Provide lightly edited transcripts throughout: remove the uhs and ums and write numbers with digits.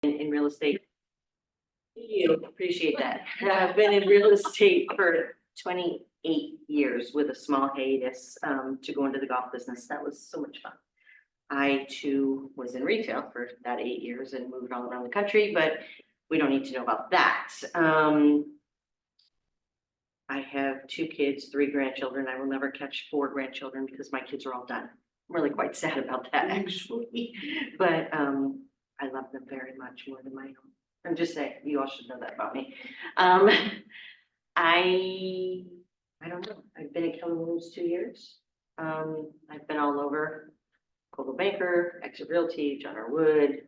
in real estate. You appreciate that. I've been in real estate for 28 years with a small hiatus to go into the golf business. That was so much fun. I too was in retail for that 8 years and moved all around the country, but we don't need to know about that. I have 2 kids, 3 grandchildren. I will never catch 4 grandchildren because my kids are all done. I'm really quite sad about that actually, but I love them very much, more than my own. I'm just saying, you all should know that about me. I don't know. I've been at Keller Williams 2 years. I've been all over. Coldwell Banker, Exit Realty, John R. Wood,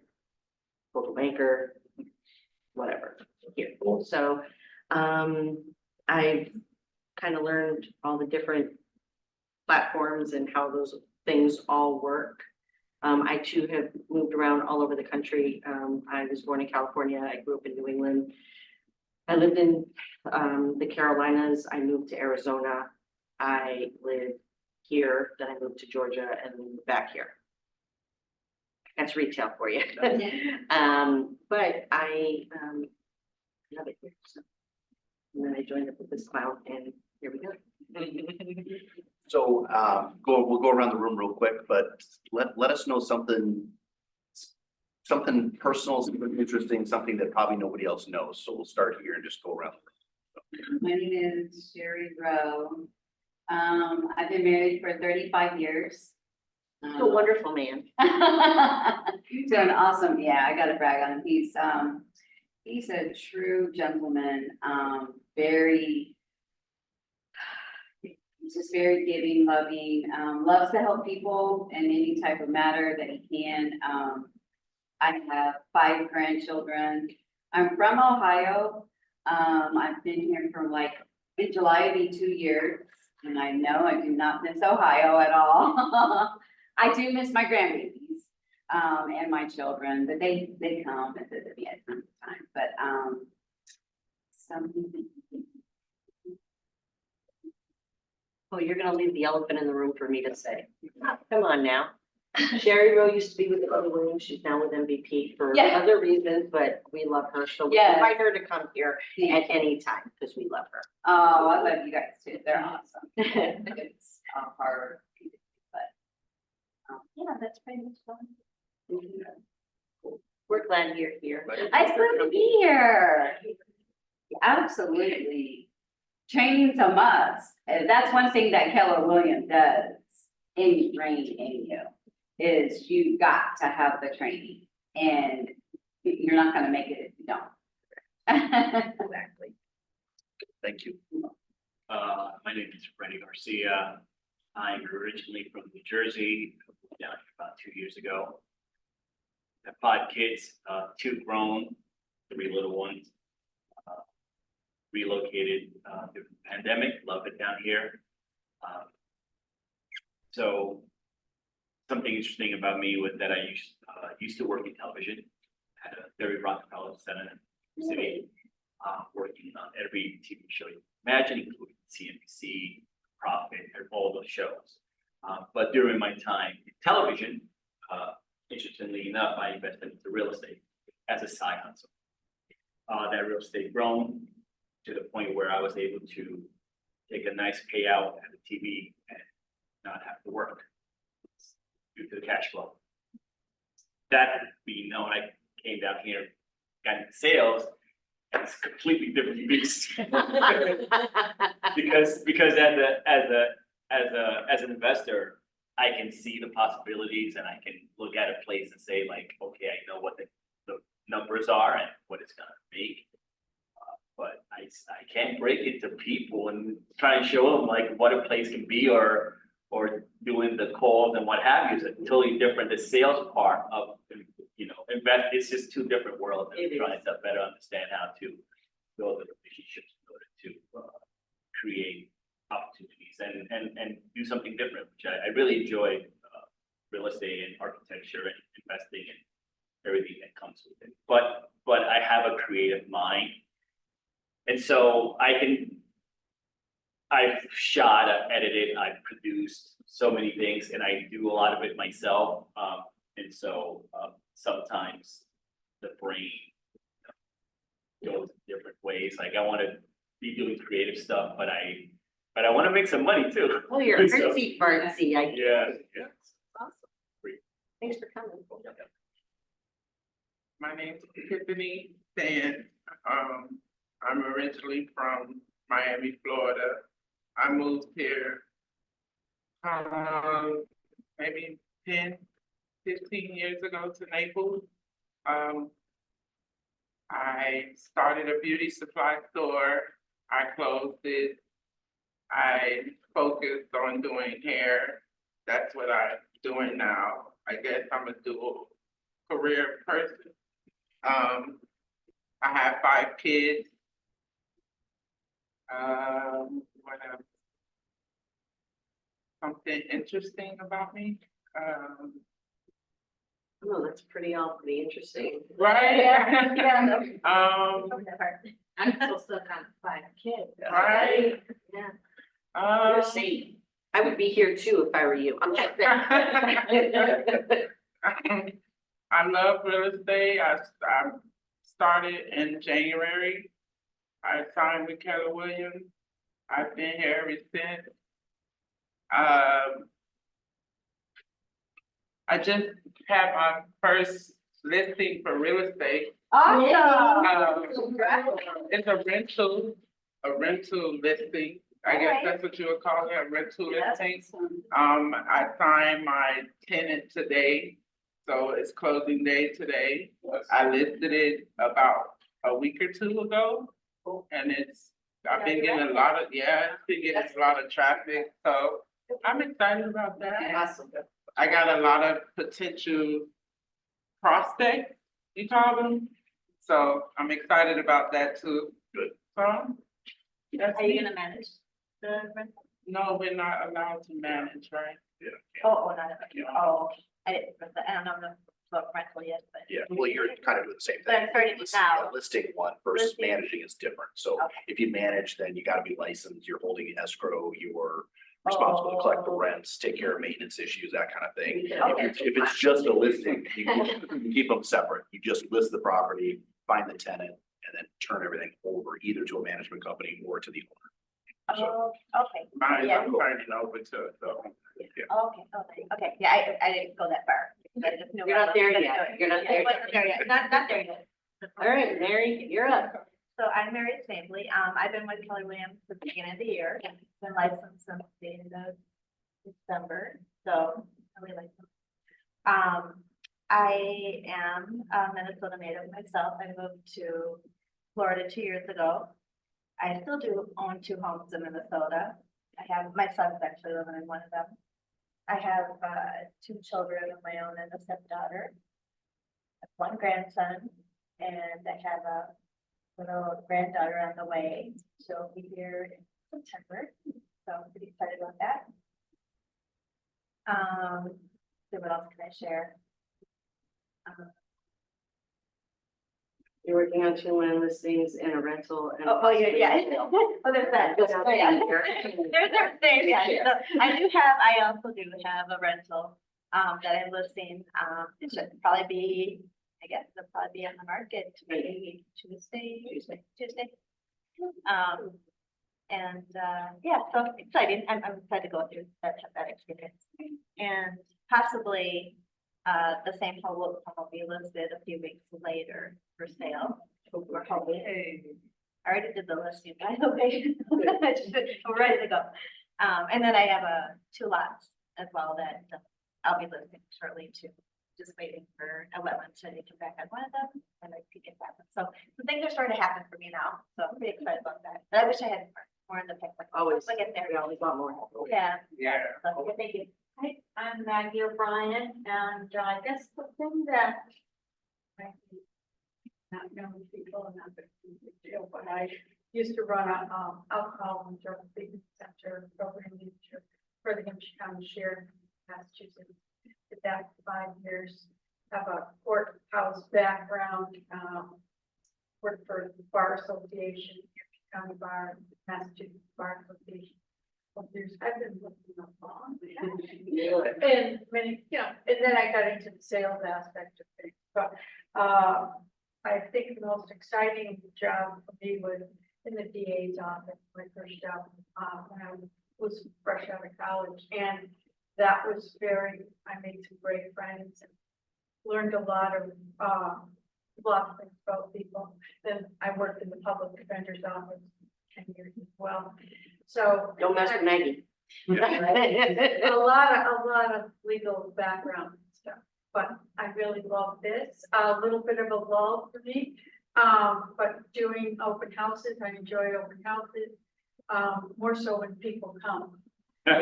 Coldwell Banker, whatever. Here. So I've kind of learned all the different platforms and how those things all work. I too have moved around all over the country. I was born in California. I grew up in New England. I lived in the Carolinas. I moved to Arizona. I lived here, then I moved to Georgia and then back here. That's retail for you. But I love it here. So. And then I joined up with this clown and here we go. So we'll go around the room real quick, but let us know something personal, something interesting, something that probably nobody else knows. So we'll start here and just go around. My name is Sherry Rowe. I've been married for 35 years. A wonderful man. To an awesome, yeah, I gotta brag on him. He's a true gentleman, he's just very giving, loving, loves to help people in any type of matter that he can. I have 5 grandchildren. I'm from Ohio. I've been here for in July it'll be 2 years. And I know I do not miss Ohio at all. I do miss my grandbabies and my children, but they come and visit me at time to time. But something. Oh, you're gonna leave the elephant in the room for me to say. Come on now. Sherry Rowe used to be with Keller Williams. She's now with MVP for other reasons, but we love her. So we invite her to come here at any time because we love her. Oh, I love you guys too. They're awesome. It's hard, but yeah, that's pretty much fun. We're glad you're here. It's good to be here. Absolutely. Training's a must. And that's one thing that Keller Williams does ingrain in you is you got to have the training and you're not going to make it if you don't. Exactly. Thank you. My name is Freddie Garcia. I'm originally from New Jersey, moved down here about 2 years ago. I have 5 kids, 2 grown, 3 little ones. Relocated during the pandemic, love it down here. So something interesting about me was that I used to work in television at a very Rockefeller Center in the city, working on every TV show you can imagine, including CNBC, Profit, and all those shows. But during my time in television, interestingly enough, I invested into real estate as a side hustle. That real estate grown to the point where I was able to take a nice payout at the TV and not have to work due to the cash flow. That being known, I came down here, got into sales. It's a completely different beast. because as an investor, I can see the possibilities and I can look at a place and say like, okay, I know what the numbers are and what it's gonna make. But I can't break it to people and try and show them like what a place can be or doing the calls and what have you is totally different. The sales part of, invest, it's just 2 different worlds. And trying to better understand how to build the relationships in order to create opportunities and do something different, which I really enjoy real estate and architecture and investing and everything that comes with it. But I have a creative mind. And so I've shot, I've edited, I've produced so many things and I do a lot of it myself. And so sometimes the brain goes different ways. Like I want to be doing creative stuff, but I want to make some money too. Oh, you're So, artsy fartsy, I. Yeah, yeah. Awesome. Great. Thanks for coming. My name's Tiffany Sand. I'm originally from Miami, Florida. I moved here, maybe 10, 15 years ago to Naples. I started a beauty supply store. I closed it. I focused on doing hair. That's what I'm doing now. I guess I'm a dual career person. I have 5 kids. What else? Something interesting about me? Oh, that's pretty interesting. Right? Yeah. I'm still stuck on 5 kids. Right? Yeah, you're safe. I would be here too if I were you. I'm just I love real estate. I started in January. I signed with Keller Williams. I've been here ever since. I just had my first listing for real estate. Awesome. It's a rental listing. I guess that's what you would call it, a rental listing. I signed my tenant today, so it's closing day today. I listed it about a week or 2 ago, and I've been getting a lot of traffic, so I'm excited about that. Awesome. I got a lot of potential prospects, you call them, so I'm excited about that too. Good. So, that's Are you me. gonna manage the rental? No, we're not allowed to manage, right? Oh, not, Yeah. oh, I don't know about rental yet, but. Yeah, well, you're kind of doing the same But thing. I'm starting List- now. Listing one versus Listing. managing is different. So Okay. if you manage, then you gotta be licensed, you're holding an escrow, you're responsible to collect the rents, take care of maintenance issues, that kind of thing. If it's just a listing, you keep them separate. You just list the property, find the tenant, and then turn everything over either to a management company or to the owner. Oh, okay. Mine, Yeah. I'm turning over to the owner. Okay, yeah, I didn't go that far. I just knew You're not I there wasn't yet. gonna do it. You're not there I wasn't there yet, not there yet. All right, Mary, you're up. So I'm Mary Snavely. I've been with Keller Williams since the beginning of the year. Been licensed since the end of December, so really licensed. I am a Minnesota native myself. I moved to Florida 2 years ago. I still do own 2 homes in Minnesota. My son's actually living in one of them. I have 2 children of my own and a stepdaughter. I have 1 grandson, and I have a little granddaughter on the way. She'll be here in September, so I'm pretty excited about that. So what else can I share? You're working on 2 land listings and a rental and. Yeah. Oh, there's that. Good out there. There's, yeah. So I also do have a rental, that I'm listing, it should probably be, I guess it'll probably be on the market maybe Tuesday. Yeah, so exciting. I'm excited to go through that experience. And possibly, the same home will be listed a few weeks later for sale. We're hoping. I already did the listing, by the way. I'm ready to go. And then I have 2 lots as well that I'll be listing shortly too. Just waiting for a wetland to come back on one of them and I could get that one. So some things are starting to happen for me now. So I'm pretty excited about that. But I wish I had more in the pipeline. Always. We'll get there. We always want more. Yeah. Yeah. So, thank you. Hi, I'm Maggie O'Brien, and I guess the thing that frankly, not knowing people and not a big deal, but I used to run a alcohol and drug treatment center program manager for the Hampshire County Sheriff, Massachusetts. Did that for 5 years, have a courthouse background, worked for the Bar Association, Hampshire County Bar, Massachusetts Bar Association. I've been looking up long. And many, and then I got into the sales aspect of things, but, I think the most exciting job for me was in the DA's office, my first job, when I was fresh out of college. And that was I made some great friends and learned a lot of things about people. Then I worked in the public defender's office 10 years as well. So. Don't mess with Maggie. A lot of legal background and stuff, but I really love this, a little bit of a lull for me. But doing open houses, I enjoy open houses, more so when people come. So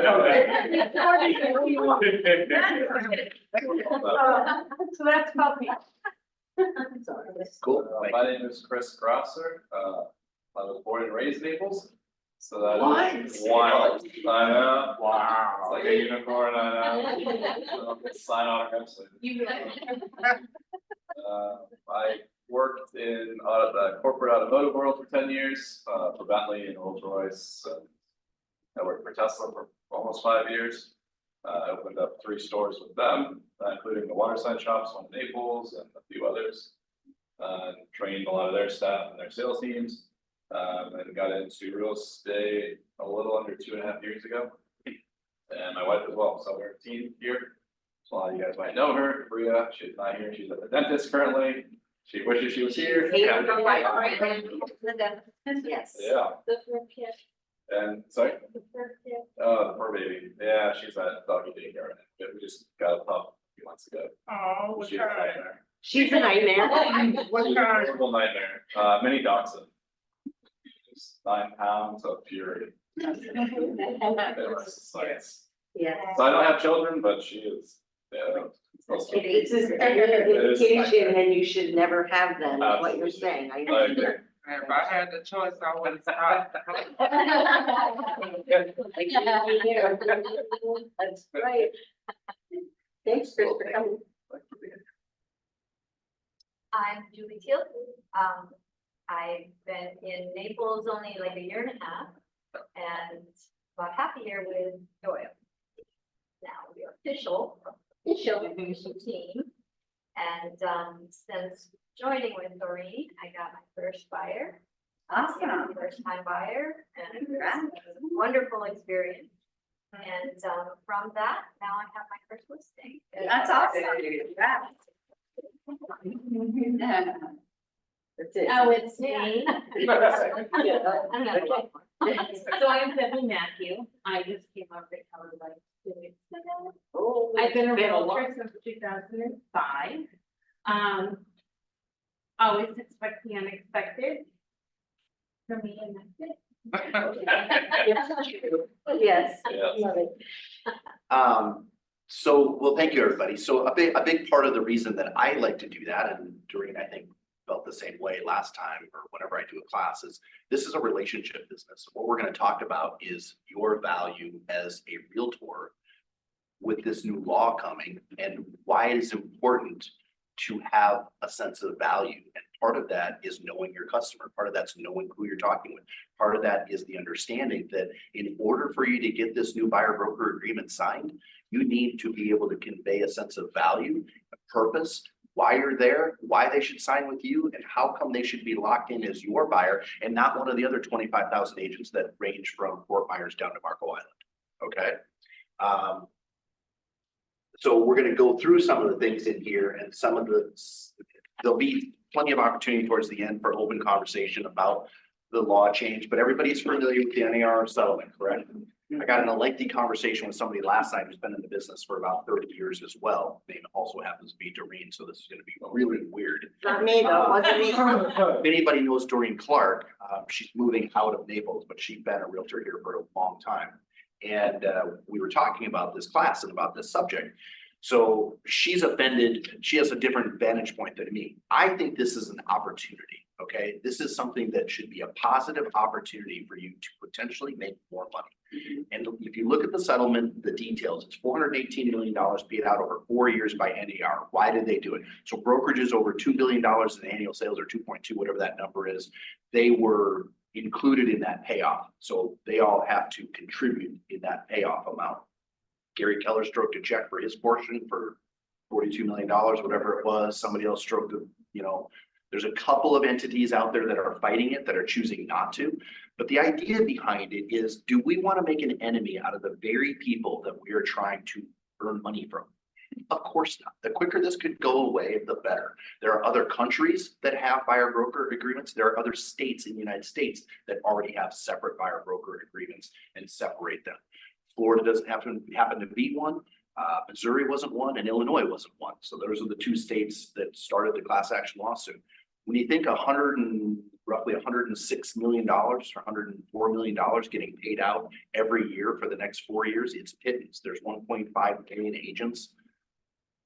that's about me. Cool. My name is Chris Grosser. I was born and raised in Naples. So that What? is wild. I know. Wow. It's like a unicorn. I know. Sign autographs. I worked in the corporate automotive world for 10 years, for Bentley and Rolls-Royce. I worked for Tesla for almost 5 years. I opened up 3 stores with them, including the waterside shops, one in Naples and a few others. Trained a lot of their staff and their sales teams. And got into real estate a little under 2.5 years ago. And my wife as well, so we're a team here. So a lot of you guys might know her, Bria, she's not here, she's at the dentist currently. She wishes she was here. Yes. Yeah, The fur kid, and sorry, the fur kid. the poor baby, yeah, she's at doggy daycare, right? We just got a pup a few months ago. Oh, what She's a kind? nightmare. She's a nightmare. What She's a kind? horrible nightmare, mini dachshund. She's 9 pounds of fury. Science. Yeah. So I don't have children, but she is, yeah. It's just an indication and you should never have them, is what you're saying. I I agree. If I had the choice, I would stop. That's right. Thanks, Chris, for coming. I'm Julie Teal. I've been in Naples only like a year and a half and about half a year with Doyle. Now we are official team. And since joining with Doreen, I got my first buyer. Awesome. First time buyer, and it was a wonderful experience. And from that, now I have my first listing. That's awesome. That's it. Oh, it's me. Yeah. So I'm Beverly Matthew. I just came up with Keller like 2 weeks ago. Oh, I've been a it's long. realtor since 2005. Always expect the unexpected. For me, and that's it. Yes. Yeah. Love it. Well, thank you, everybody. So a big part of the reason that I like to do that, and Doreen, I think, felt the same way last time or whenever I do a class, is this is a relationship business. What we're going to talk about is your value as a realtor with this new law coming and why it is important to have a sense of value. And part of that is knowing your customer. Part of that's knowing who you're talking with. Part of that is the understanding that in order for you to get this new buyer broker agreement signed, you need to be able to convey a sense of value, a purpose, why you're there, why they should sign with you, and how come they should be locked in as your buyer and not one of the other 25,000 agents that range from Fort Myers down to Marco Island. Okay. So we're going to go through some of the things in here and there'll be plenty of opportunity towards the end for open conversation about the law change, but everybody's familiar with the NAR settlement, correct? I got in a lengthy conversation with somebody last night who's been in the business for about 30 years as well. Name also happens to be Doreen, so this is going to be really weird. Not me though, wasn't me. If anybody knows Doreen Clark, she's moving out of Naples, but she's been a realtor here for a long time. And we were talking about this class and about this subject. So she's offended. She has a different vantage point than me. I think this is an opportunity. Okay, this is something that should be a positive opportunity for you to potentially make more money. And if you look at the settlement, the details, it's $418 million paid out over 4 years by NAR. Why did they do it? So brokerages over $2 billion in annual sales, or 2.2, whatever that number is, they were included in that payoff. So they all have to contribute in that payoff amount. Gary Keller stroked a check for his portion for $42 million, whatever it was. Somebody else stroked a, There's a couple of entities out there that are fighting it, that are choosing not to. But the idea behind it is, do we want to make an enemy out of the very people that we are trying to earn money from? Of course not. The quicker this could go away, the better. There are other countries that have buyer broker agreements. There are other states in the United States that already have separate buyer broker agreements and separate them. Florida doesn't happen to be one. Missouri wasn't one, and Illinois wasn't one. So those are the two states that started the class action lawsuit. When you think roughly $106 million or $104 million getting paid out every year for the next 4 years, it's pittance. There's 1.5 million agents.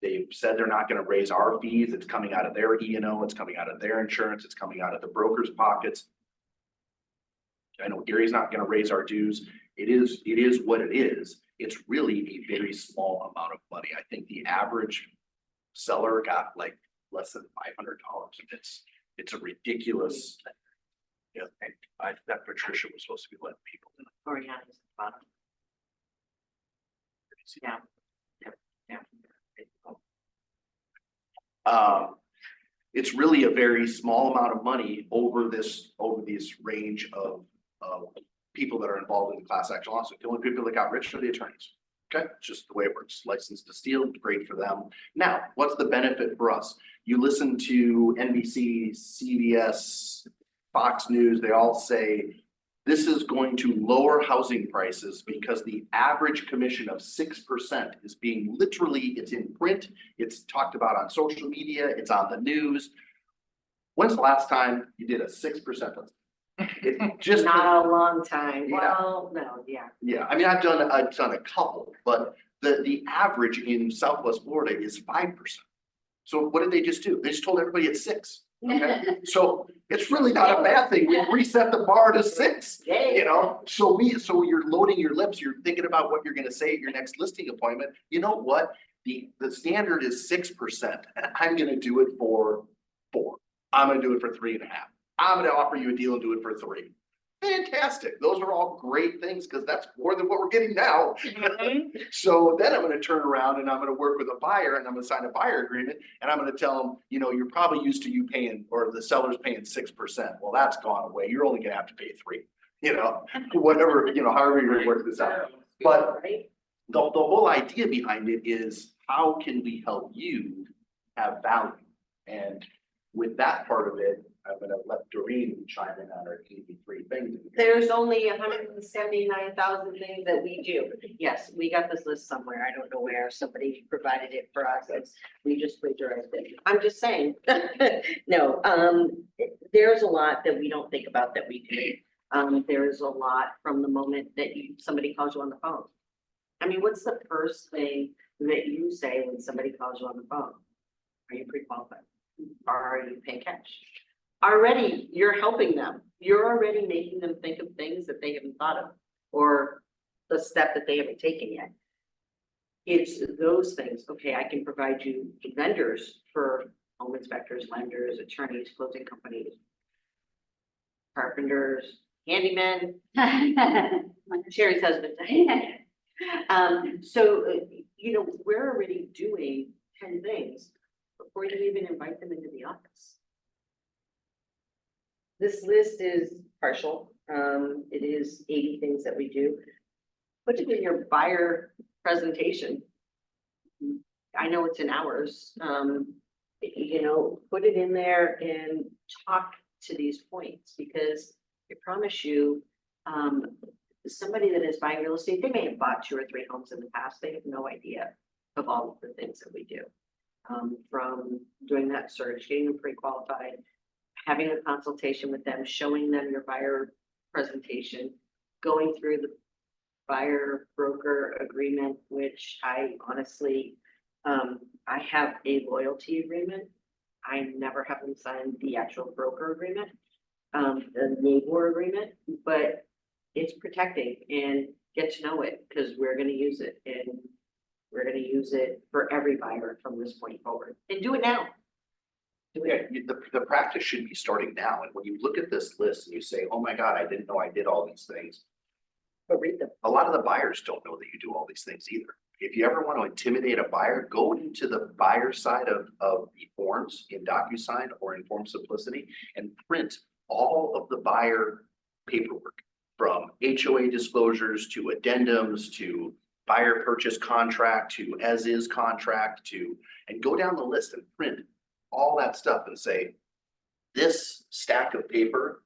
They've said they're not going to raise our fees. It's coming out of their E&O. It's coming out of their insurance. It's coming out of the brokers' pockets. I know Gary's not going to raise our dues. It is what it is. It's really a very small amount of money. I think the average seller got like less than $500. It's a ridiculous. Yeah, I that Patricia was supposed to be letting people in. Oriana is the bottom. Yeah. It's really a very small amount of money over this range of people that are involved in the class action lawsuit. The only people that got rich are the attorneys. Okay, it's just the way it works. Licensed to steal, great for them. Now, what's the benefit for us? You listen to NBC, CBS, Fox News, they all say this is going to lower housing prices because the average commission of 6% is being literally, it's in print, it's talked about on social media, it's on the news. When's the last time you did a 6%? It just Not a long time. Yeah. Well, no, yeah. Yeah, I mean, I've done a couple, but the average in Southwest Florida is 5%. So what did they just do? They just told everybody it's 6. Okay, so it's really not a bad thing. We reset the bar to 6. You know, so you're loading your lips. You're thinking about what you're going to say at your next listing appointment. You know what? The standard is 6%, and I'm going to do it for 4. I'm going to do it for 3.5. I'm going to offer you a deal and do it for 3. Fantastic. Those are all great things because that's more than what we're getting now. So then I'm going to turn around and I'm going to work with a buyer and I'm going to sign a buyer agreement and I'm going to tell them, you know, you're probably used to you paying or the seller's paying 6%. Well, that's gone away. You're only going to have to pay 3, you know, whatever, you know, however you're going to work this out. But the whole idea behind it is how can we help you have value? And with that part of it, I'm gonna let Doreen chime in on her 83 things. There's only 179,000 things that we do. Yes, we got this list somewhere. I don't know where. Somebody provided it for us. We just plagiarized it. I'm just saying. No, there's a lot that we don't think about that we do. There's a lot from the moment that somebody calls you on the phone. I mean, what's the first thing that you say when somebody calls you on the phone? Are you pre-qualified? Or are you paying cash? Already, you're helping them. You're already making them think of things that they haven't thought of or the step that they haven't taken yet. It's those things. Okay, I can provide you vendors for home inspectors, lenders, attorneys, closing companies, carpenters, handymen, Sherry's husband. So, you know, we're already doing 10 things before you even invite them into the office. This list is partial. It is 80 things that we do. Put it in your buyer presentation. I know it's in hours. You know, put it in there and talk to these points because I promise you, somebody that is buying real estate, they may have bought 2 or 3 homes in the past. They have no idea of all of the things that we do. From doing that search, getting them pre-qualified, having a consultation with them, showing them your buyer presentation, going through the buyer broker agreement, which I honestly, I have a loyalty agreement. I never have them sign the actual broker agreement, the neighbor agreement, but it's protecting and get to know it because we're going to use it and we're going to use it for every buyer from this point forward and do it now. Yeah, the practice should be starting now. And when you look at this list and you say, oh my God, I didn't know I did all these things. But read them. A lot of the buyers don't know that you do all these things either. If you ever want to intimidate a buyer, go into the buyer side of the forms in DocuSign or in Form Simplicity and print all of the buyer paperwork, from HOA disclosures to addendums to buyer purchase contract to as is contract to, and go down the list and print all that stuff and say, this stack of paper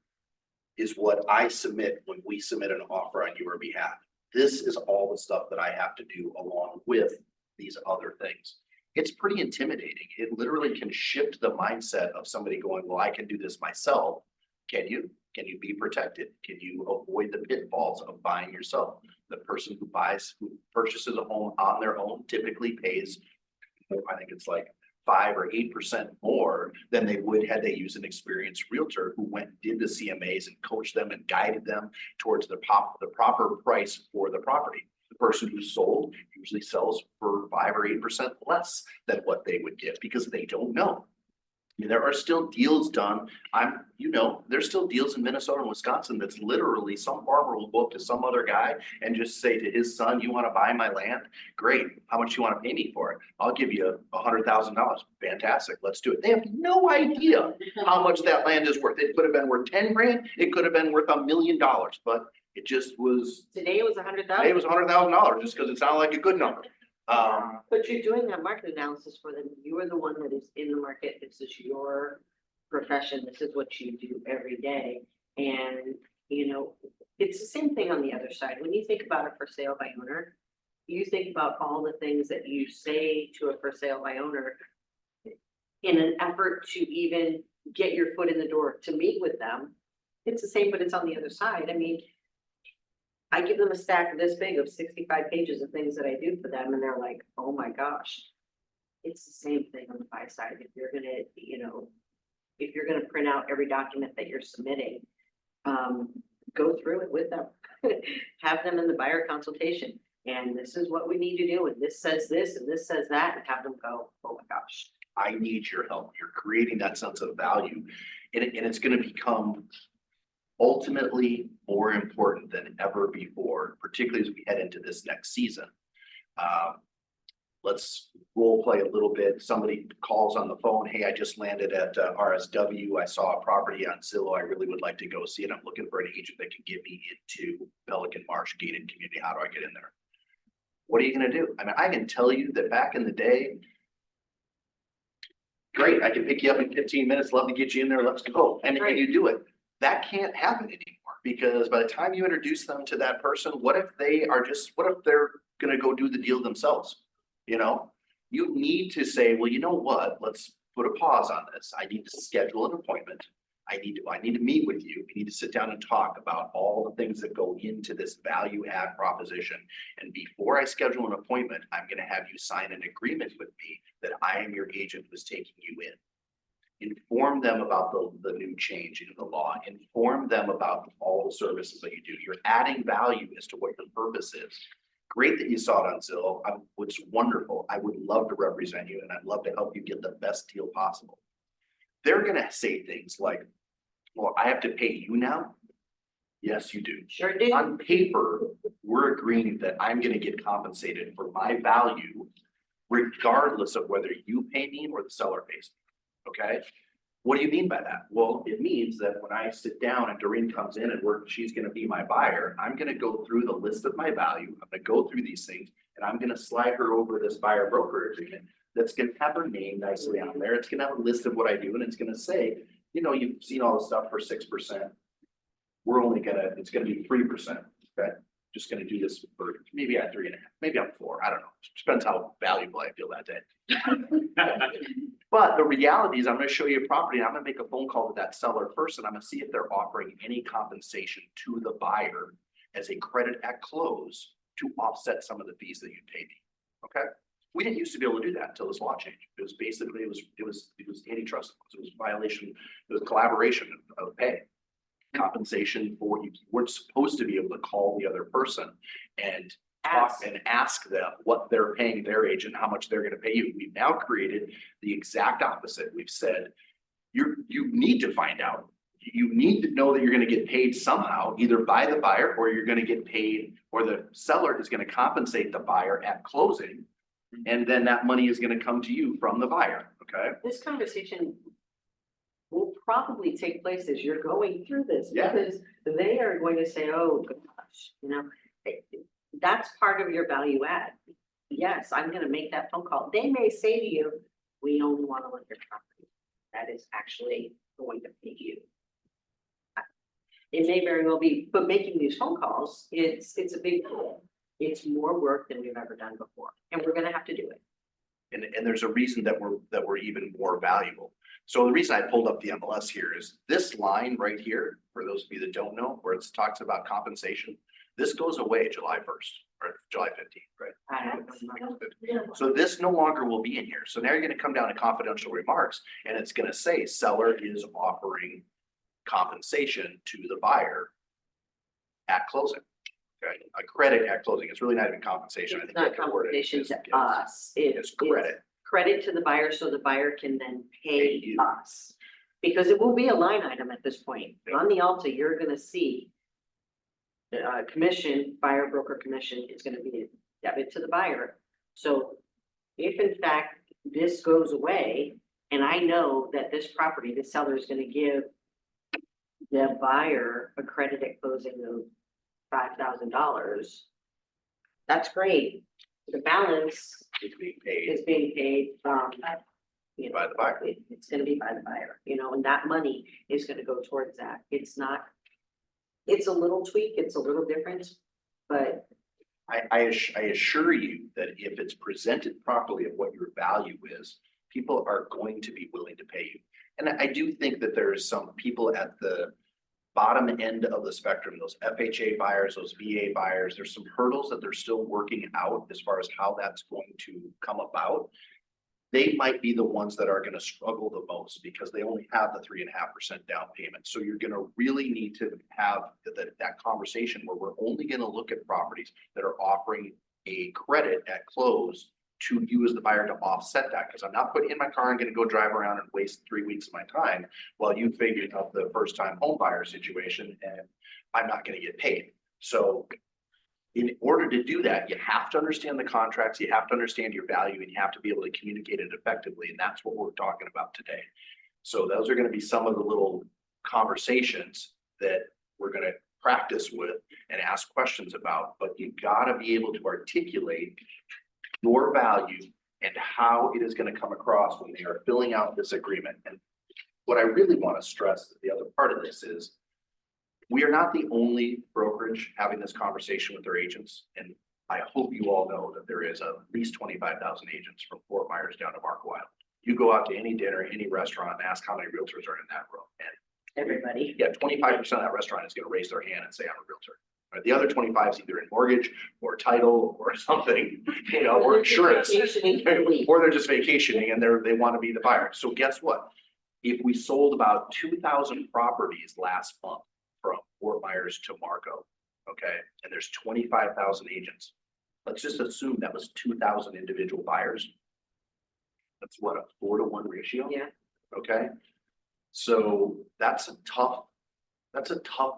is what I submit when we submit an offer on your behalf. This is all the stuff that I have to do along with these other things. It's pretty intimidating. It literally can shift the mindset of somebody going, well, I can do this myself. Can you? Can you be protected? Can you avoid the pitfalls of buying yourself? The person who purchases a home on their own typically pays, I think it's like 5 or 8% more than they would had they used an experienced realtor who went and did the CMAs and coached them and guided them towards the proper price for the property. The person who sold usually sells for 5 or 8% less than what they would get because they don't know. I mean, there are still deals done. There's still deals in Minnesota and Wisconsin that's literally some farmer will go up to some other guy and just say to his son, you want to buy my land? Great. How much you want to pay me for it? I'll give you $100,000. Fantastic. Let's do it. They have no idea how much that land is worth. It could have been worth 10 grand. It could have been worth $1 million, but it just was. Today it was 100,000. Today it was $100,000 just because it sounded like a good number. But you're doing that market analysis for them. You are the one that is in the market. This is your profession. This is what you do every day. And, it's the same thing on the other side. When you think about a for sale by owner, you think about all the things that you say to a for sale by owner in an effort to even get your foot in the door to meet with them. It's the same, but it's on the other side. I mean, I give them a stack this big of 65 pages of things that I do for them, and they're like, oh my gosh. It's the same thing on the buy side. If you're gonna print out every document that you're submitting, go through it with them. Have them in the buyer consultation. And this is what we need to do, and this says this, and this says that, and have them go, oh my gosh. I need your help. You're creating that sense of value, and it's gonna become ultimately more important than ever before, particularly as we head into this next season. Let's role play a little bit. Somebody calls on the phone. Hey, I just landed at RSW. I saw a property on Zillow. I really would like to go see it. I'm looking for an agent that can get me into Pelican Marsh gated community. How do I get in there? What are you going to do? I mean, I can tell you that back in the day, great, I can pick you up in 15 minutes. Love to get you in there. Let's go. And you do it. That can't happen anymore, because by the time you introduce them to that person, what if they're going to go do the deal themselves? You need to say, well, you know what, let's put a pause on this. I need to schedule an appointment. I need to meet with you. We need to sit down and talk about all the things that go into this value add proposition. And before I schedule an appointment, I'm going to have you sign an agreement with me that I am your agent who's taking you in. Inform them about the new change in the law. Inform them about all the services that you do. You're adding value as to what the purpose is. Great that you saw it on Zillow. It's wonderful. I would love to represent you, and I'd love to help you get the best deal possible. They're going to say things like, well, I have to pay you now? Yes, you do. Sure do. On paper, we're agreeing that I'm going to get compensated for my value, regardless of whether you pay me or the seller pays me. Okay? What do you mean by that? Well, it means that when I sit down and Doreen comes in and she's going to be my buyer, I'm going to go through the list of my value. I'm going to go through these things, and I'm going to slide her over this buyer broker agreement that's going to have her name nicely on there. It's going to have a list of what I do, and it's going to say, you've seen all the stuff for 6%. It's going to be 3%. Okay. Just going to do this for maybe at 3.5, maybe I'm 4. I don't know. Depends how valuable I feel that day. But the reality is I'm going to show you a property, and I'm going to make a phone call to that seller first, and I'm going to see if they're offering any compensation to the buyer as a credit at close to offset some of the fees that you paid me. Okay. We didn't used to be able to do that until this law change. It was basically, it was antitrust. It was violation. It was collaboration of pay. Compensation for, you weren't supposed to be able to call the other person and ask them what they're paying their agent, how much they're going to pay you. We've now created the exact opposite. We've said, you need to find out. you need to know that you're gonna get paid somehow, either by the buyer or you're gonna get paid, or the seller is gonna compensate the buyer at closing. And then that money is gonna come to you from the buyer, okay? This conversation will probably take place as you're going through this, Yeah. because they are going to say, oh, gosh, that's part of your value add. Yes, I'm gonna make that phone call. They may say to you, we only want to look at your property. That is actually going to pay you. It may very well be, but making these phone calls, it's a big deal. It's more work than we've ever done before, and we're gonna have to do it. And there's a reason that we're even more valuable. So the reason I pulled up the MLS here is this line right here, for those of you that don't know, where it talks about compensation, this goes away July 1st or July 15th, right? I don't know. So this no longer will be in here. So now you're gonna come down to confidential remarks, and it's gonna say seller is offering compensation to the buyer at closing. Okay, a credit at closing. It's really not even compensation. I It's think you not have to word it compensation as- to us. It's credit. Credit to the buyer, so the buyer can then Pay pay you. us. Because it will be a line item at this point. Yeah. On the Alta, you're gonna see commission, buyer broker commission is gonna be debit to the buyer. So if in fact this goes away, and I know that this property, the seller is gonna give the buyer a credit at closing of $5,000, that's great. The balance It's being paid is being paid, by the buyer. it's gonna be by the buyer, and that money is gonna go towards that. It's not, it's a little tweak, it's a little different, but I assure you that if it's presented properly of what your value is, people are going to be willing to pay you. And I do think that there is some people at the bottom end of the spectrum, those FHA buyers, those VA buyers, there's some hurdles that they're still working out as far as how that's going to come about. They might be the ones that are gonna struggle the most because they only have the 3.5% down payment. So you're gonna really need to have that conversation where we're only gonna look at properties that are offering a credit at close to you as the buyer to offset that, because I'm not putting in my car and gonna go drive around and waste 3 weeks of my time while you figure out the first time home buyer situation and I'm not gonna get paid. So in order to do that, you have to understand the contracts, you have to understand your value, and you have to be able to communicate it effectively. And that's what we're talking about today. So those are gonna be some of the little conversations that we're gonna practice with and ask questions about, but you gotta be able to articulate your value and how it is going to come across when they are filling out this agreement. And what I really want to stress, the other part of this is, we are not the only brokerage having this conversation with their agents. And I hope you all know that there is at least 25,000 agents from Fort Myers down to Marco Island. You go out to any dinner, any restaurant, and ask how many realtors are in that room. And everybody. yeah, 25% of that restaurant is going to raise their hand and say, I'm a realtor. Right? The other 25 is either in mortgage or title or something, or insurance. Vacationing for a week. Or they're just vacationing and they want to be the buyer. So guess what? If we sold about 2,000 properties last month from Fort Myers to Marco, okay, and there's 25,000 agents, let's just assume that was 2,000 individual buyers. That's what, a 4-to-1 ratio? Yeah. Okay, so that's a tough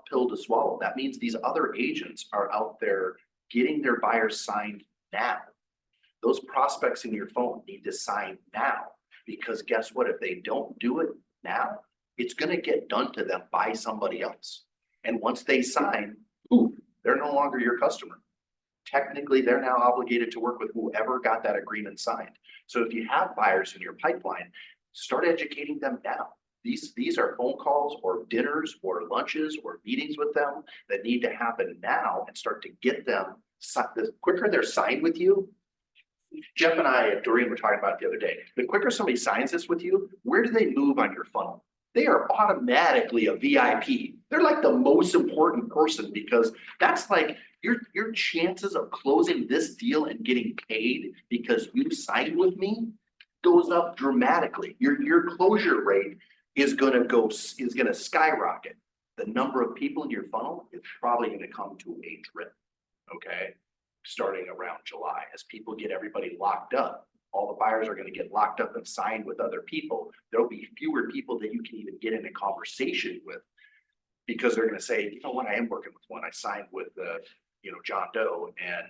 pill to swallow. That means these other agents are out there getting their buyers signed now. Those prospects in your phone need to sign now, because guess what? If they don't do it now, it's going to get done to them by somebody else. And once they sign, ooh, they're no longer your customer. Technically, they're now obligated to work with whoever got that agreement signed. So if you have buyers in your pipeline, start educating them now. These are phone calls or dinners or lunches or meetings with them that need to happen now and start to get them. The quicker they're signed with you, Jeff and I at Doreen were talking about it the other day. The quicker somebody signs this with you, where do they move on your funnel? They are automatically a VIP. They're like the most important person, because that's like your chances of closing this deal and getting paid because you signed with me goes up dramatically. Your closure rate is gonna skyrocket. The number of people in your funnel is probably gonna come to a drip, okay? Starting around July, as people get everybody locked up, all the buyers are gonna get locked up and signed with other people. There'll be fewer people that you can even get in a conversation with Because they're gonna say, you know what, I am working with one, I signed with, John Doe, and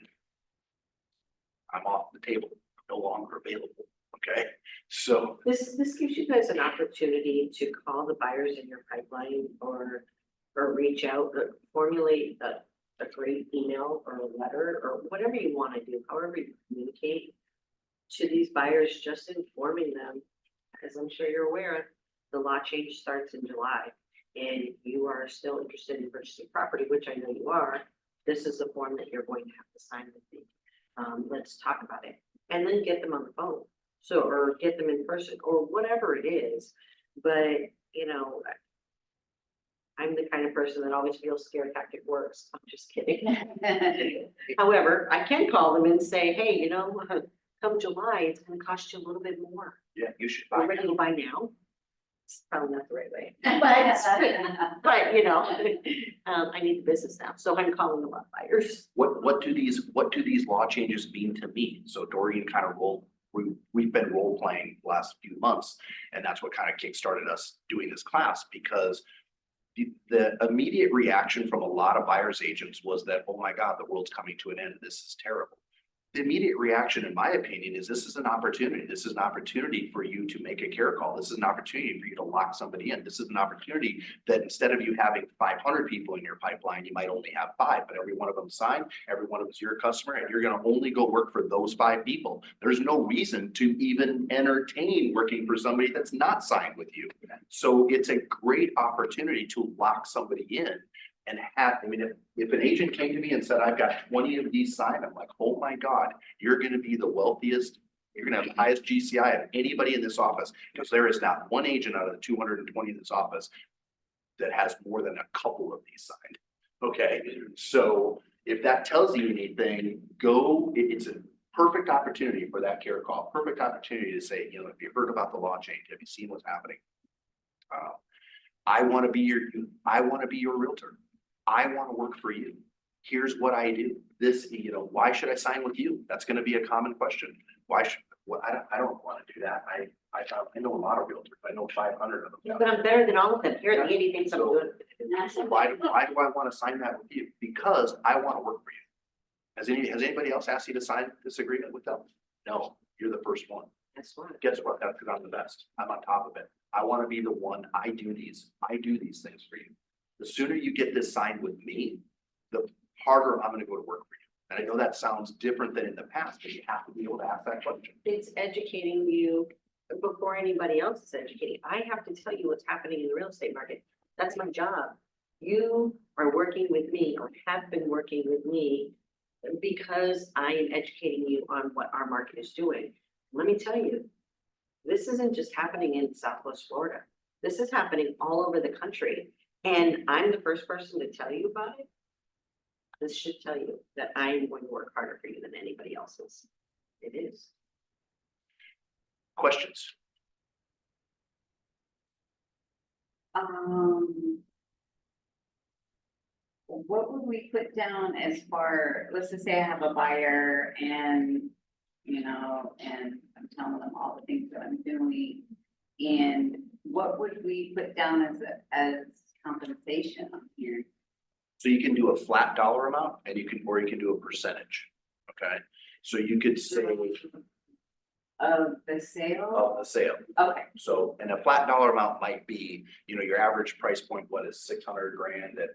I'm off the table, no longer available, okay? So, This gives you guys an opportunity to call the buyers in your pipeline or reach out, or formulate a great email or a letter or whatever you want to do, however you communicate to these buyers, just informing them, as I'm sure you're aware, the law change starts in July and you are still interested in purchasing property, which I know you are. This is the form that you're going to have to sign with me. Let's talk about it, and then get them on the phone. So, or get them in person or whatever it is. But, I'm the kind of person that always feels scare tactic works. I'm just kidding. However, I can call them and say, hey, come July, it's gonna cost you a little bit more. yeah, you should We're buy ready now. to buy now. It's probably not the right way. But, I need the business now, so I'm calling a lot of buyers. What do these law changes mean to me? So Doreen kind of we've been role playing the last few months, and that's what kind of kickstarted us doing this class, because the immediate reaction from a lot of buyers agents was that, oh my God, the world's coming to an end. This is terrible. The immediate reaction, in my opinion, is this is an opportunity. This is an opportunity for you to make a care call. This is an opportunity for you to lock somebody in. This is an opportunity that instead of you having 500 people in your pipeline, you might only have 5, but every one of them signed, every one of them is your customer, and you're going to only go work for those 5 people. There's no reason to even entertain working for somebody that's not signed with you. So it's a great opportunity to lock somebody in. And if an agent came to me and said, I've got 20 of these signed, I'm like, oh my God, you're gonna be the wealthiest, you're gonna have the highest GCI of anybody in this office, because there is not one agent out of the 220 in this office that has more than a couple of these signed. Okay, so if that tells you anything, it's a perfect opportunity for that care call, perfect opportunity to say, if you heard about the law change, have you seen what's happening? I want to be your realtor. I want to work for you. Here's what I do. Why should I sign with you? That's going to be a common question. I don't want to do that. I know a lot of realtors. I know 500 of them. But I'm better than all of them. Here, Andy thinks I'm good. So why do I want to sign that with you? Because I want to work for you. Has anybody else asked you to sign this agreement with them? No, you're the first one. That's why. Guess what? That's because I'm the best. I'm on top of it. I want to be the one. I do these things for you. The sooner you get this signed with me, the harder I'm going to go to work for you. And I know that sounds different than in the past, but you have to be able to ask that question. It's educating you before anybody else is educating. I have to tell you what's happening in the real estate market. That's my job. You are working with me or have been working with me because I am educating you on what our market is doing. Let me tell you, this isn't just happening in Southwest Florida. This is happening all over the country. And I'm the first person to tell you about it. This should tell you that I am going to work harder for you than anybody else is. It is. Questions? What would we put down as far, let's just say I have a buyer and, and I'm telling them all the things that I'm doing. And what would we put down as compensation on here? So you can do a flat dollar amount and you can do a percentage. Okay. So you could say Of the sale? of the sale. Okay, So, and a flat dollar amount might be, your average price point, what is 600 grand at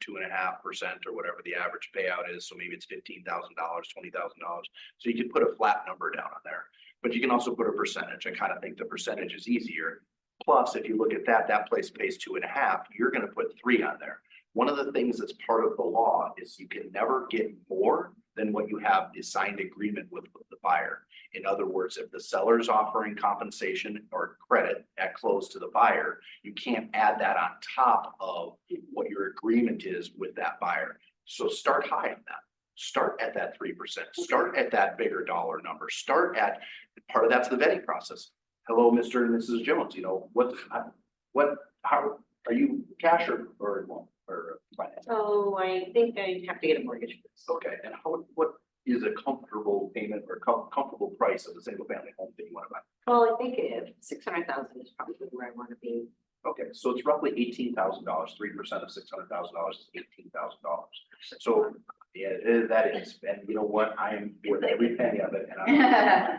2.5% or whatever the average payout is. So maybe it's $15,000, $20,000. So you can put a flat number down on there, but you can also put a percentage. I kind of think the percentage is easier. Plus, if you look at that place pays 2.5, you're going to put 3 on there. One of the things that's part of the law is you can never get more than what you have the signed agreement with the buyer. In other words, if the seller's offering compensation or credit at close to the buyer, you can't add that on top of what your agreement is with that buyer. So start high on that. Start at that 3%. Start at that bigger dollar number. Part of that's the vetting process. Hello, Mr. and Mrs. Jones. How are you, cash or finance? So I think I have to get a mortgage for this. Okay, and what is a comfortable payment or comfortable price of a single family home that you want to buy? Well, I think if 600,000 is probably where I want to be. Okay, so it's roughly $18,000, 3% of $600,000 is $18,000. So, yeah, that is, and you know what, I am worth every penny of it, and I'm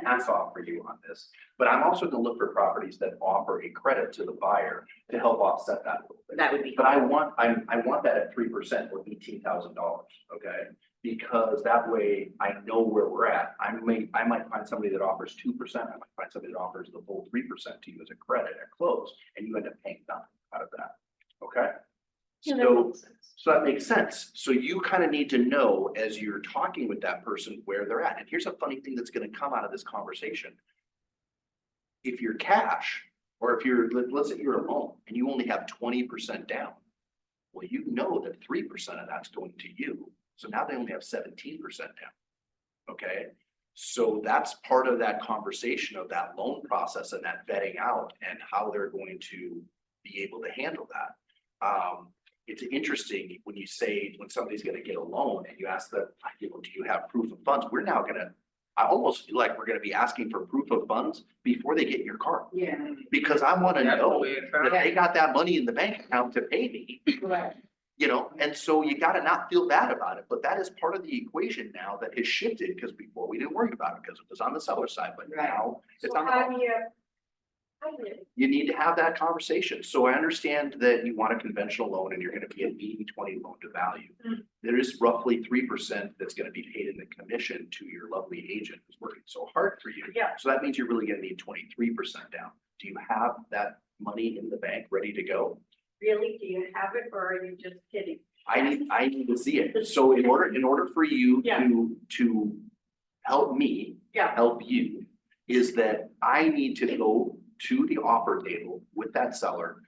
hats off for you on this. But I'm also gonna look for properties that offer a credit to the buyer to help offset that a little bit. That would be. But I want that at 3% or $18,000, okay? Because that way I know where we're at. I might find somebody that offers 2%, I might find somebody that offers the full 3% to you as a credit at close, and you end up paying nothing out of that, okay? Yeah, that So, makes sense. so that makes sense. So you kind of need to know as you're talking with that person where they're at. And here's a funny thing that's going to come out of this conversation. If you're cash, or if you're, let's say you're a loan and you only have 20% down, well, you know that 3% of that's going to you. So now they only have 17% down. Okay. So that's part of that conversation of that loan process and that vetting out and how they're going to be able to handle that. It's interesting when you say, when somebody's gonna get a loan and you ask them, do you have proof of funds? We're now I almost feel like we're gonna be asking for proof of funds before they get your car. Yeah. Because I wanna That's the know way it that sounds. they got that money in the bank account to pay me, you know, and so you gotta not feel bad about it. But that is part of the equation now that has shifted, because before we didn't worry about it because it was on the seller side, but Right. now it's So on the. how do you, You need to have that conversation. So I understand that you want a conventional loan and you're gonna be an 80-20 loan to value. Mm. There is roughly 3% that's gonna be paid in the commission to your lovely agent who's working so hard for you. Yeah. So that means you're really gonna need 23% down. Do you have that money in the bank ready to go? really, do you have it or are you just kidding? I need to see it. So in order for you Yeah. to help me, Yeah. help you, is that I need to go to the offer table with that seller,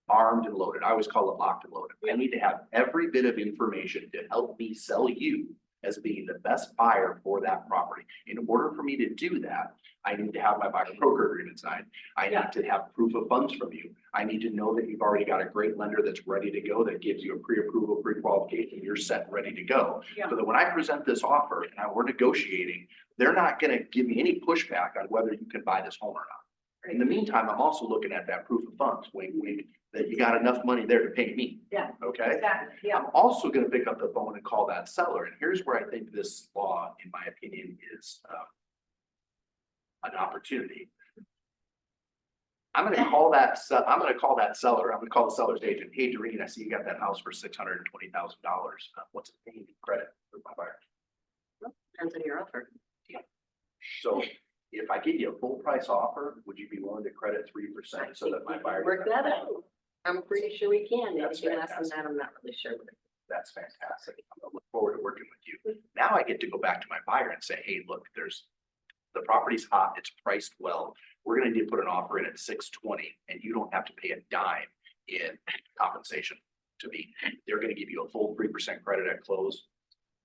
armed and loaded. I always call it locked and loaded. I need to have every bit of information to help me sell you as being the best buyer for that property. In order for me to do that, I need to have my buyer broker agreement signed. I Yeah. need to have proof of funds from you. I need to know that you've already got a great lender that's ready to go, that gives you a pre-approval, pre-qualification, you're set, ready to go. Yeah. So that when I present this offer and we're negotiating, they're not gonna give me any pushback on whether you can buy this home or not. In the meantime, I'm also looking at that proof of funds, wink, wink, that you got enough money there to pay me. Yeah. Okay? Exactly, yeah. I'm also gonna pick up the phone and call that seller, and here's where I think this law, in my opinion, is an opportunity. I'm gonna call that seller, I'm gonna call the seller's agent, hey, Doreen, I see you got that house for $620,000. What's it paying you credit for my buyer? Depends on your offer. So if I give you a full price offer, would you be willing to credit 3% so that my buyer? Work that out. I'm pretty sure we can. That's Anything less than fantastic. that, I'm not really sure. That's fantastic. I'm gonna look forward to working with you. Now I get to go back to my buyer and say, hey, look, the property's hot, it's priced well. We're gonna need to put an offer in at 620 and you don't have to pay a dime in compensation to me. They're gonna give you a full 3% credit at close.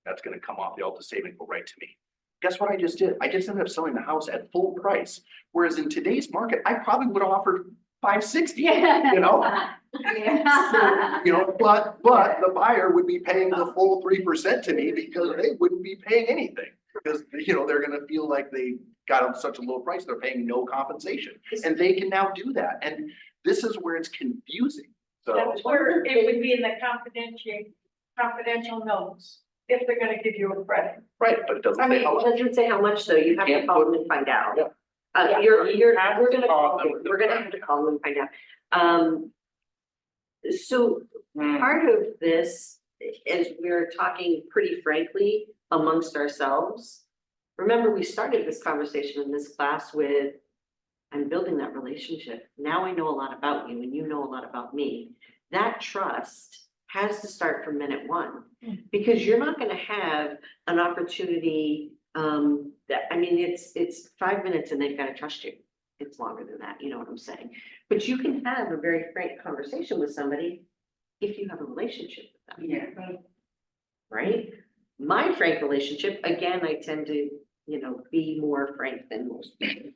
That's gonna come off the Alta savings, go right to me. Guess what I just did? I just ended up selling the house at full price. Whereas in today's market, I probably would have offered 560. Yeah. You know? Yeah. You know, but the buyer would be paying the full 3% to me because they wouldn't be paying anything. Because, you know, they're gonna feel like they got them such a low price, they're paying no compensation. And they can now do that. And this is where it's confusing. So, That's where it would be in the confidential notes, if they're gonna give you a credit. right, but it doesn't I say mean, how it much. doesn't say how much though. You have to Can't call put- them and find out. Yeah. We're gonna Call them. we're gonna have to call them and find out. So part of this, as we're talking pretty frankly amongst ourselves, remember, we started this conversation in this class with, I'm building that relationship. Now I know a lot about you and you know a lot about me. That trust has to start from minute one, because you're not gonna have an opportunity, it's 5 minutes and they've gotta trust you. It's longer than that, you know what I'm saying? But you can have a very frank conversation with somebody if you have a relationship with them. Yeah. Right? My frank relationship, again, I tend to, be more frank than most people.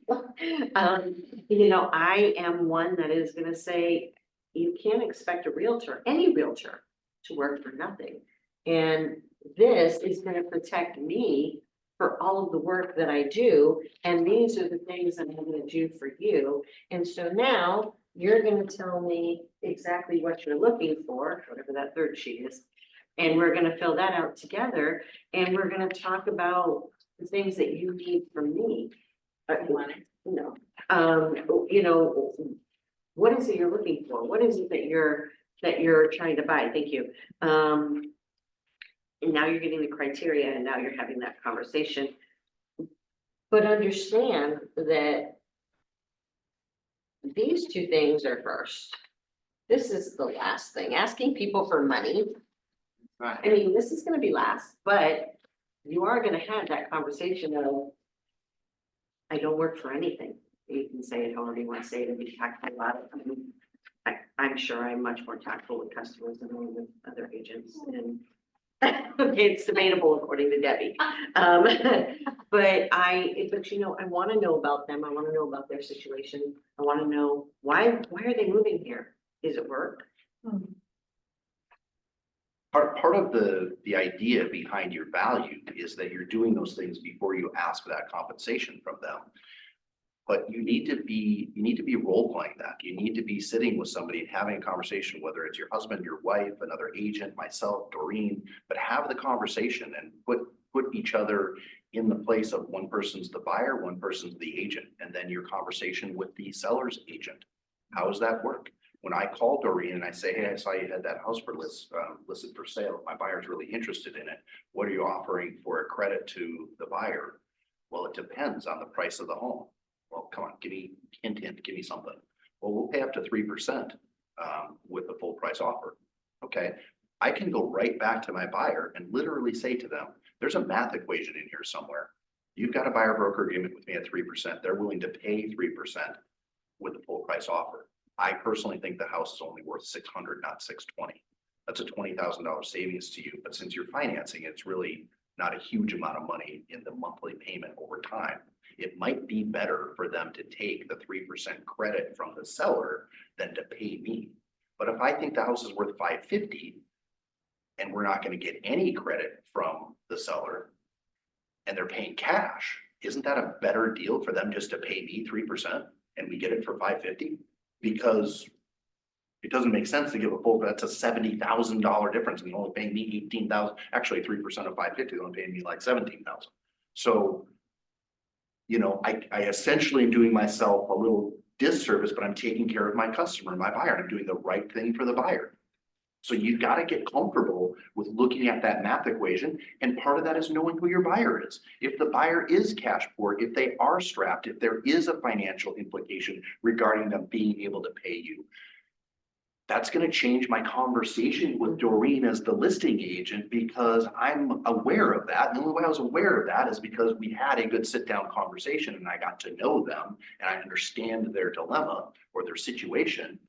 I am one that is gonna say, you can't expect a realtor, any realtor, to work for nothing. And this is gonna protect me for all of the work that I do, and these are the things that I'm gonna do for you. And so now, you're gonna tell me exactly what you're looking for, whatever that third sheet is. And we're gonna fill that out together, and we're gonna talk about the things that you need from me. You know, what is it you're looking for? What is it that you're trying to buy? Thank you. And now you're getting the criteria, and now you're having that conversation. But understand that these two things are first. This is the last thing. Asking people for money. I mean, this is gonna be last, but you are gonna have that conversation of, I don't work for anything. You can say it however you want to say it and be tactful about it. I mean, I'm sure I'm much more tactful with customers than I am with other agents, and it's debatable according to Debbie. But you know, I want to know about them. I want to know about their situation. I want to know why are they moving here? Is it work? Part of the idea behind your value is that you're doing those things before you ask for that compensation from them. But you need to be role playing that. You need to be sitting with somebody and having a conversation, whether it's your husband, your wife, another agent, myself, Doreen, but have the conversation and put each other in the place of one person's the buyer, one person's the agent, and then your conversation with the seller's agent. How does that work? When I call Doreen and I say, hey, I saw you had that house for listed for sale. My buyer's really interested in it. What are you offering for a credit to the buyer? Well, it depends on the price of the home. Well, come on, give me hint, give me something. Well, we'll pay up to 3% with the full price offer. Okay, I can go right back to my buyer and literally say to them, there's a math equation in here somewhere. You've got a buyer broker agreement with me at 3%. They're willing to pay 3% with the full price offer. I personally think the house is only worth 600, not 620. That's a $20,000 savings to you. But since you're financing, it's really not a huge amount of money in the monthly payment over time. It might be better for them to take the 3% credit from the seller than to pay me. But if I think the house is worth 550 and we're not going to get any credit from the seller and they're paying cash, isn't that a better deal for them just to pay me 3% and we get it for 550? Because it doesn't make sense to give a full, that's a $70,000 difference and you're only paying me 18,000, actually 3% of 550, they're only paying me like 17,000. So, you know, I essentially am doing myself a little disservice, but I'm taking care of my customer, my buyer, and I'm doing the right thing for the buyer. So you've got to get comfortable with looking at that math equation. And part of that is knowing who your buyer is. If the buyer is cash poor, if they are strapped, if there is a financial implication regarding them being able to pay you, that's going to change my conversation with Doreen as the listing agent because I'm aware of that. And the only way I was aware of that is because we had a good sit down conversation and I got to know them and I understand their dilemma or their situation.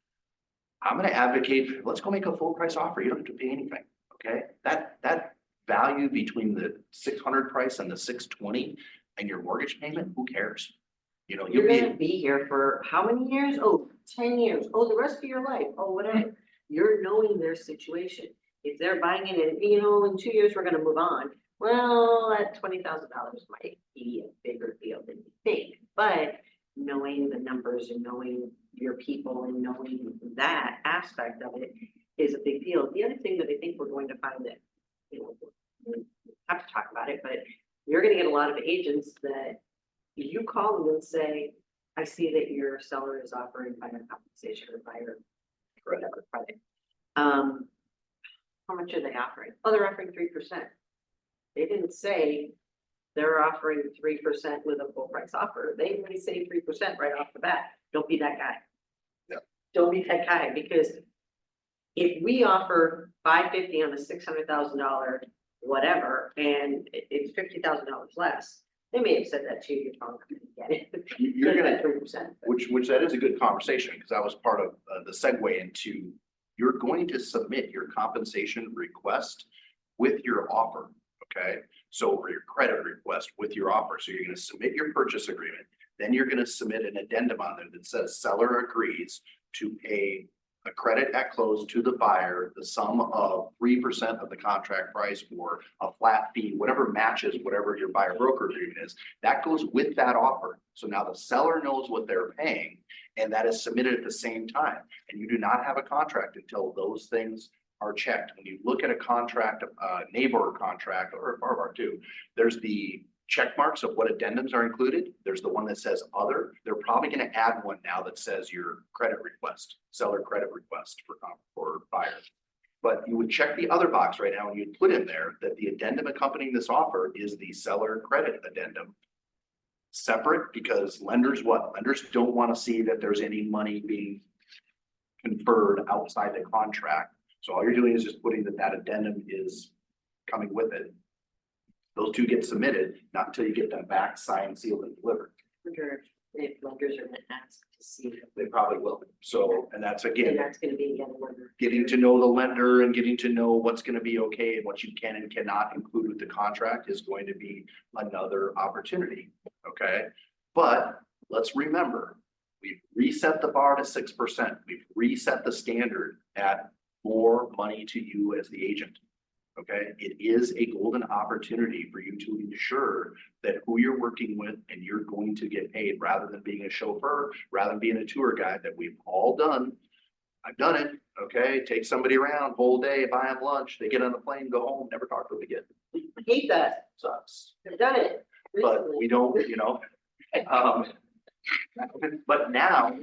I'm going to advocate, let's go make a full price offer. You don't have to pay anything. Okay. That value between the 600 price and the 620 and your mortgage payment, who cares? You know, You're gonna be here for how many years? Oh, 10 years. Oh, the rest of your life. Oh, whatever. You're knowing their situation. If they're buying it and, you know, in 2 years, we're gonna move on. Well, that $20,000 might be a bigger deal than you think, but knowing the numbers and knowing your people and knowing that aspect of it is a big deal. The other thing that I think we're going to find that, you know, we have to talk about it, but you're gonna get a lot of agents that you call them and say, I see that your seller is offering buyer compensation or buyer whatever credit. How much are they offering? Oh, they're offering 3%. They didn't say they're offering 3% with a full price offer. They may say 3% right off the bat. Don't be that guy. Yeah. Don't be that guy, because if we offer $550 on a $600,000 whatever, and it's $50,000 less, they may have said that to you, you're probably gonna get it. You're gonna, 3%. which that is a good conversation because that was part of the segue into, you're going to submit your compensation request with your offer, okay? So, or your credit request with your offer. So you're gonna submit your purchase agreement, then you're gonna submit an addendum on there that says seller agrees to pay a credit at close to the buyer, the sum of 3% of the contract price or a flat fee, whatever matches whatever your buyer broker agreement is, that goes with that offer. So now the seller knows what they're paying and that is submitted at the same time. And you do not have a contract until those things are checked. When you look at a contract, neighbor contract, or part of our too, there's the check marks of what addendums are included. There's the one that says other. They're probably gonna add one now that says your credit request, seller credit request for buyers. But you would check the other box right now and you'd put in there that the addendum accompanying this offer is the seller credit addendum. Separate, because lenders don't want to see that there's any money being conferred outside the contract. So all you're doing is just putting that addendum is coming with it. Those two get submitted, not until you get them back, signed, sealed, and delivered. Wonder if lenders are gonna ask to see, They probably will. So, and that's and again, that's gonna be again, lender. getting to know the lender and getting to know what's gonna be okay and what you can and cannot include with the contract is going to be another opportunity, okay? But let's remember, we've reset the bar to 6%. We've reset the standard at more money to you as the agent. Okay, it is a golden opportunity for you to ensure that who you're working with and you're going to get paid rather than being a chauffeur, rather than being a tour guide that we've all done. I've done it, okay? Take somebody around whole day, buy them lunch, they get on the plane, go home, never talk to them again. I hate that. Sucks. I've done it But recently. we don't, but now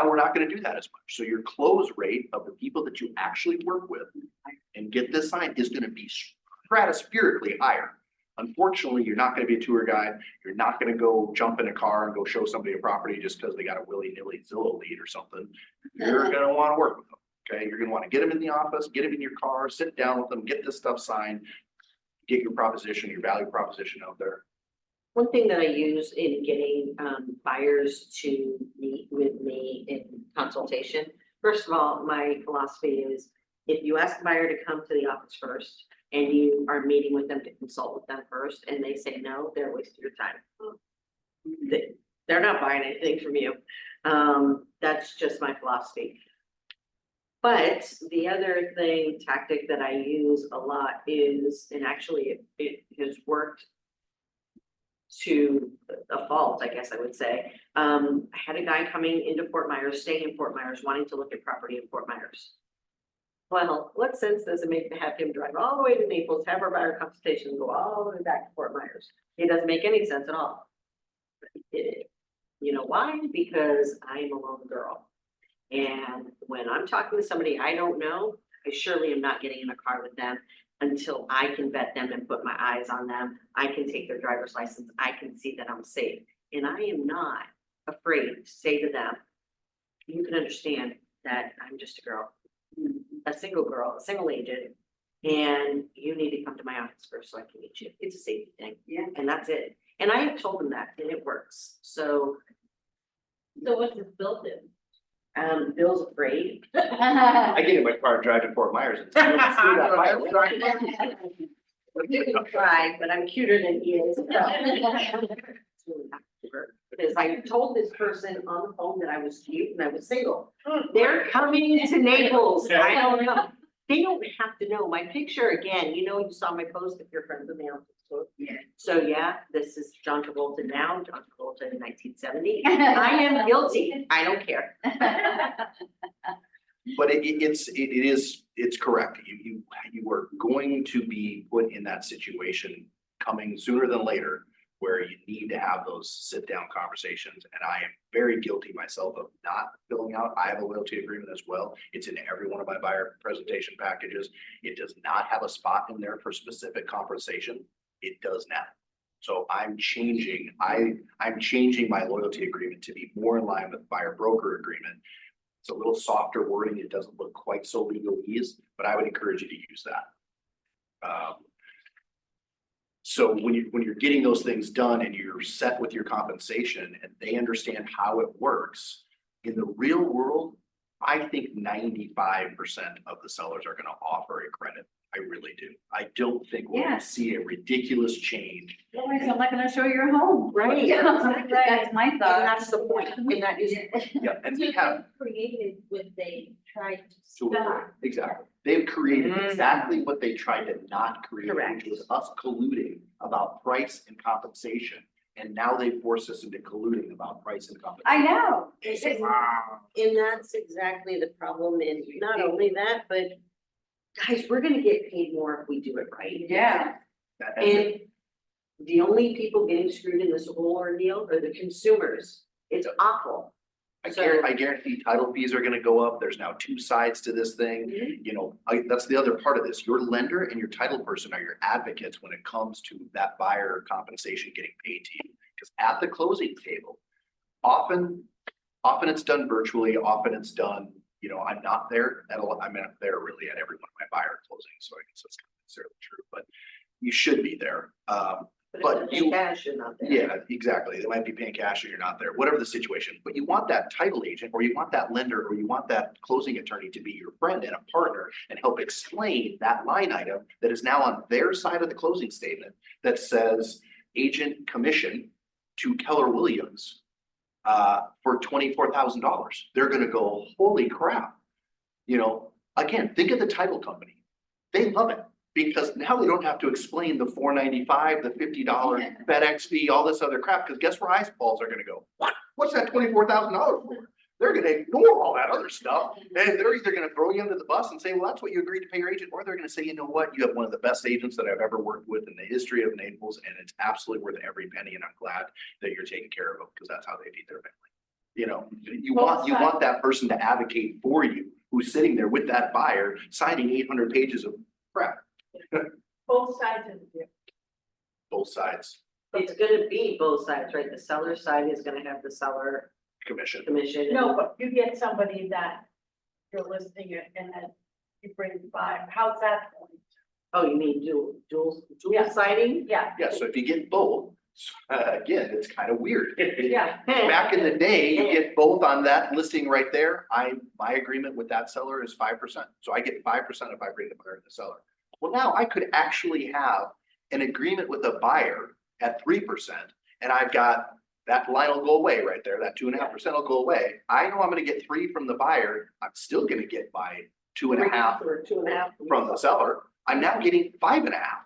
we're not gonna do that as much. So your close rate of the people that you actually work with and get this signed is gonna be stratospherically higher. Unfortunately, you're not gonna be a tour guide. You're not gonna go jump in a car and go show somebody a property just because they got a willy-nilly Zillow lead or something. You're gonna wanna work with them, okay? You're gonna wanna get them in the office, get them in your car, sit down with them, get this stuff signed, get your proposition, your value proposition out there. One thing that I use in getting buyers to meet with me in consultation, first of all, my philosophy is if you ask the buyer to come to the office first and you are meeting with them to consult with them first and they say no, they're wasting your time. They're not buying anything from you. That's just my philosophy. But the other tactic that I use a lot is, and actually it has worked to a fault, I guess I would say. I had a guy coming into Fort Myers, staying in Fort Myers, wanting to look at property in Fort Myers. Well, what sense does it make to have him drive all the way to Naples, have our buyer consultation, and go all the way back to Fort Myers? It doesn't make any sense at all. But he did it. You know why? Because I am a lone girl. And when I'm talking to somebody I don't know, I surely am not getting in a car with them until I can vet them and put my eyes on them. I can take their driver's license. I can see that I'm safe. And I am not afraid to say to them, you can understand that I'm just a girl, a single agent, and you need to come to my office first so I can meet you. It's a safety thing. Yeah. And that's it. And I have told them that and it works. So what's this built in? Bill's afraid. I get in my car and drive to Fort Myers. And screw that fire. You can try, but I'm cuter than he is. Because I told this person on the phone that I was cute and I was single. They're coming to Naples. I don't know. They don't have to know. My picture again, you saw my post if you're friends with me on Facebook. Yeah. So yeah, this is John Travolta now, John Travolta in 1970. I am guilty. I don't care. But it's correct. You are going to be put in that situation coming sooner than later where you need to have those sit down conversations. And I am very guilty myself of not filling out. I have a loyalty agreement as well. It's in every one of my buyer presentation packages. It does not have a spot in there for specific compensation. It does now. So I'm changing my loyalty agreement to be more in line with buyer broker agreement. It's a little softer wording. It doesn't look quite so legalese, but I would encourage you to use that. So when you're getting those things done and you're set with your compensation and they understand how it works, in the real world, I think 95% of the sellers are going to offer a credit. I really do. I don't think we're going to see a ridiculous change. Otherwise, I'm not gonna show your home. Right. That's my And thought. that's the point. And that is, Yeah, and we have. Created what they tried to So, stop. exactly. They've created exactly what they tried to not create, Correct. which was us colluding about price and compensation And now they force us into colluding about price and I competition. know. Wow. And that's exactly the problem, and not only that, but guys, we're gonna get paid more if we do it right. Yeah. And the only people getting screwed in this whole ordeal are the consumers. It's awful. I guarantee title fees are gonna go up. There's now two sides to this thing. You know, that's the other part of this. Your lender and your title person are your advocates when it comes to that buyer compensation getting paid to you. Because at the closing table, often it's done virtually, often it's done, you know, I'm not there I'm not there really at every one of my buyer closings, so I guess that's not necessarily true, but you should be there. But if you- it's cash, you're not there. Yeah, exactly. They might be paying cash or you're not there, whatever the situation. But you want that title agent, or you want that lender, or you want that closing attorney to be your friend and a partner and help explain that line item that is now on their side of the closing statement that says agent commission to Keller Williams for $24,000. They're gonna go, holy crap. You know, again, think of the title company. They love it. Because now they don't have to explain the $4.95, the $50 FedEx fee, all this other crap, because guess where eyeballs are gonna go? What? What's that $24,000 for? They're gonna ignore all that other stuff, and they're either gonna throw you under the bus and say, well, that's what you agreed to pay your agent, or they're gonna say, you know what, you have one of the best agents that I've ever worked with in the history of Naples, and it's absolutely worth every penny, and I'm glad that you're taking care of them, because that's how they feed their family. You know, you want that person to advocate for you, who's sitting there with that buyer, signing 800 pages of crap. Both sides of the deal. Both sides It's gonna be both sides, right? The seller side is gonna have the seller commission. commission. No, but you get somebody that you're listing it and then you bring 5, how's that going? Oh, you mean dual Yeah. siding? Yeah, Yeah, so if you get both, again, it's kind of weird. yeah, Back in the day, you get both on that listing right there. My agreement with that seller is 5%. So I get 5% if I bring the buyer and the seller. Well, now I could actually have an agreement with a buyer at 3%, and I've got, that line will go away right there. That 2.5% will go away. I know I'm gonna get 3 from the buyer. I'm still gonna get my 2.5 Or 2.5. from the seller. I'm now getting 5.5.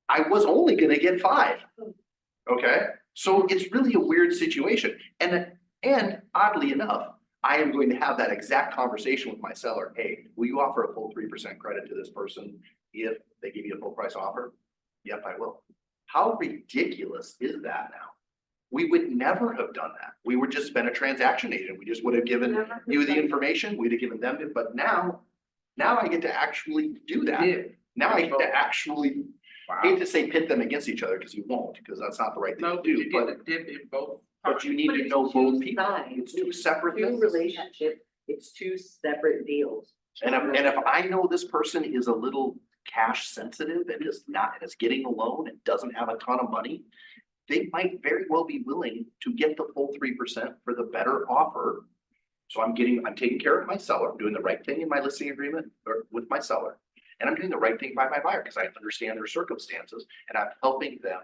I was only gonna get 5. Okay, so it's really a weird situation. And oddly enough, I am going to have that exact conversation with my seller. Hey, will you offer a full 3% credit to this person if they give you a full price offer? Yep, I will. How ridiculous is that now? We would never have done that. We would just been a transaction agent. We just would have given you the information, we'd have given them it, but now I get to actually do that. Yeah. Now I get to actually, Wow. hate to say pit them against each other, because you won't, because that's not the right thing No, to but you do, get but, to dip in both. but you need But to it's know two both people. sides. It's two separate New things. relationship, it's two separate deals. And if I know this person is a little cash sensitive and is getting a loan and doesn't have a ton of money, they might very well be willing to get the full 3% for the better offer. So I'm taking care of my seller, I'm doing the right thing in my listing agreement or with my seller. And I'm doing the right thing by my buyer because I understand their circumstances and I'm helping them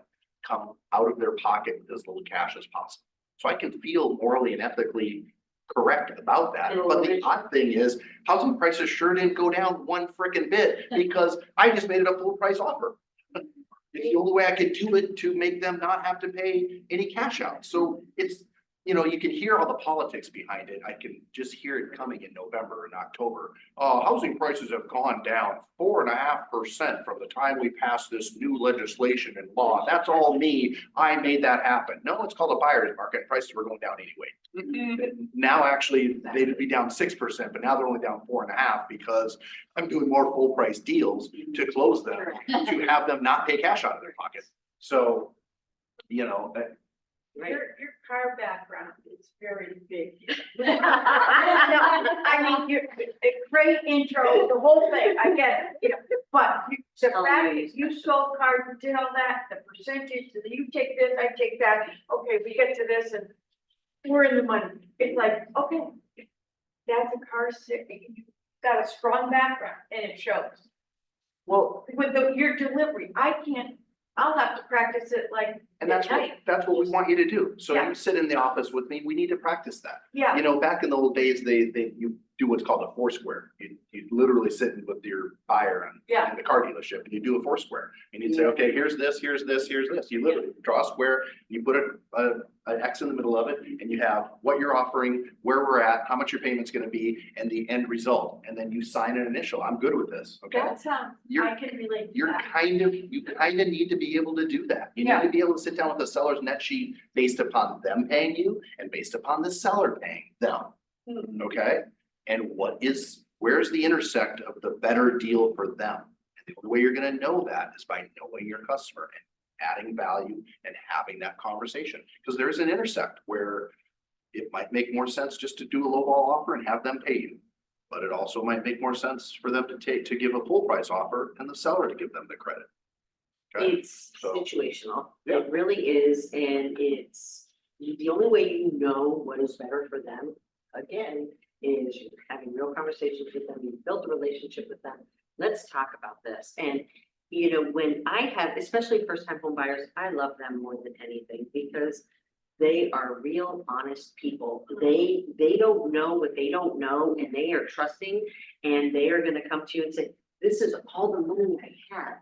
come out of their pocket with as little cash as possible. So I can feel morally and ethically correct about that. But the odd thing is, housing prices sure didn't go down one freaking bit because I just made it a full price offer. It's the only way I could do it to make them not have to pay any cash out. So it's, you know, you can hear all the politics behind it. I can just hear it coming in November and October. Housing prices have gone down 4.5% from the time we passed this new legislation and law. That's all me. I made that happen. No, it's called a buyer's market. Prices were going down anyway. Now, actually, they'd be down 6%, but now they're only down 4.5 because I'm doing more full price deals to close them, to have them not pay cash out of their pocket. So, you know, your car background is very big. I mean, you're, a great intro, the whole thing, I get it, you know, but the fact is you sold cars, you did all that, the percentage, that you take this, I take that, okay, we get to this and we're in the money. It's like, okay, that's a car sitting, you got a strong background and it shows. well, With your delivery, I'll have to practice it like. and that's at night. what we want you to do. So Yeah. you sit in the office with me. We need to practice that. Yeah, You know, back in the old days, do what's called a foursquare. You literally sit with your buyer in the car dealership and you do a foursquare. And you'd say, okay, here's this, here's this, here's this. You literally draw a square, you put an X in the middle of it, and you have what you're offering, where we're at, how much your payment's gonna be, and the end result. And then you sign an initial. I'm good with this, okay? That sounds, You're- I can relate to You that. kind of need to be able to do that. You need to be able to sit down with the seller's net sheet based upon them paying you and based upon the seller paying them. Okay? And where's the intersect of the better deal for them? And the only way you're gonna know that is by knowing your customer and adding value and having that conversation. Because there's an intersect where it might make more sense just to do a lowball offer and have them pay you. But it also might make more sense for them to give a full price offer and the seller to give them the credit. Okay? It's So- situational. Yeah. It really is, and it's, the only way you know what is better for them, again, is having real conversations with them. You've built a relationship with them. Let's talk about this. And, you know, when I have, especially first-time home buyers, I love them more than anything because they are real, honest people. They don't know what they don't know, and they are trusting, and they are gonna come to you and say, this is all the money I have.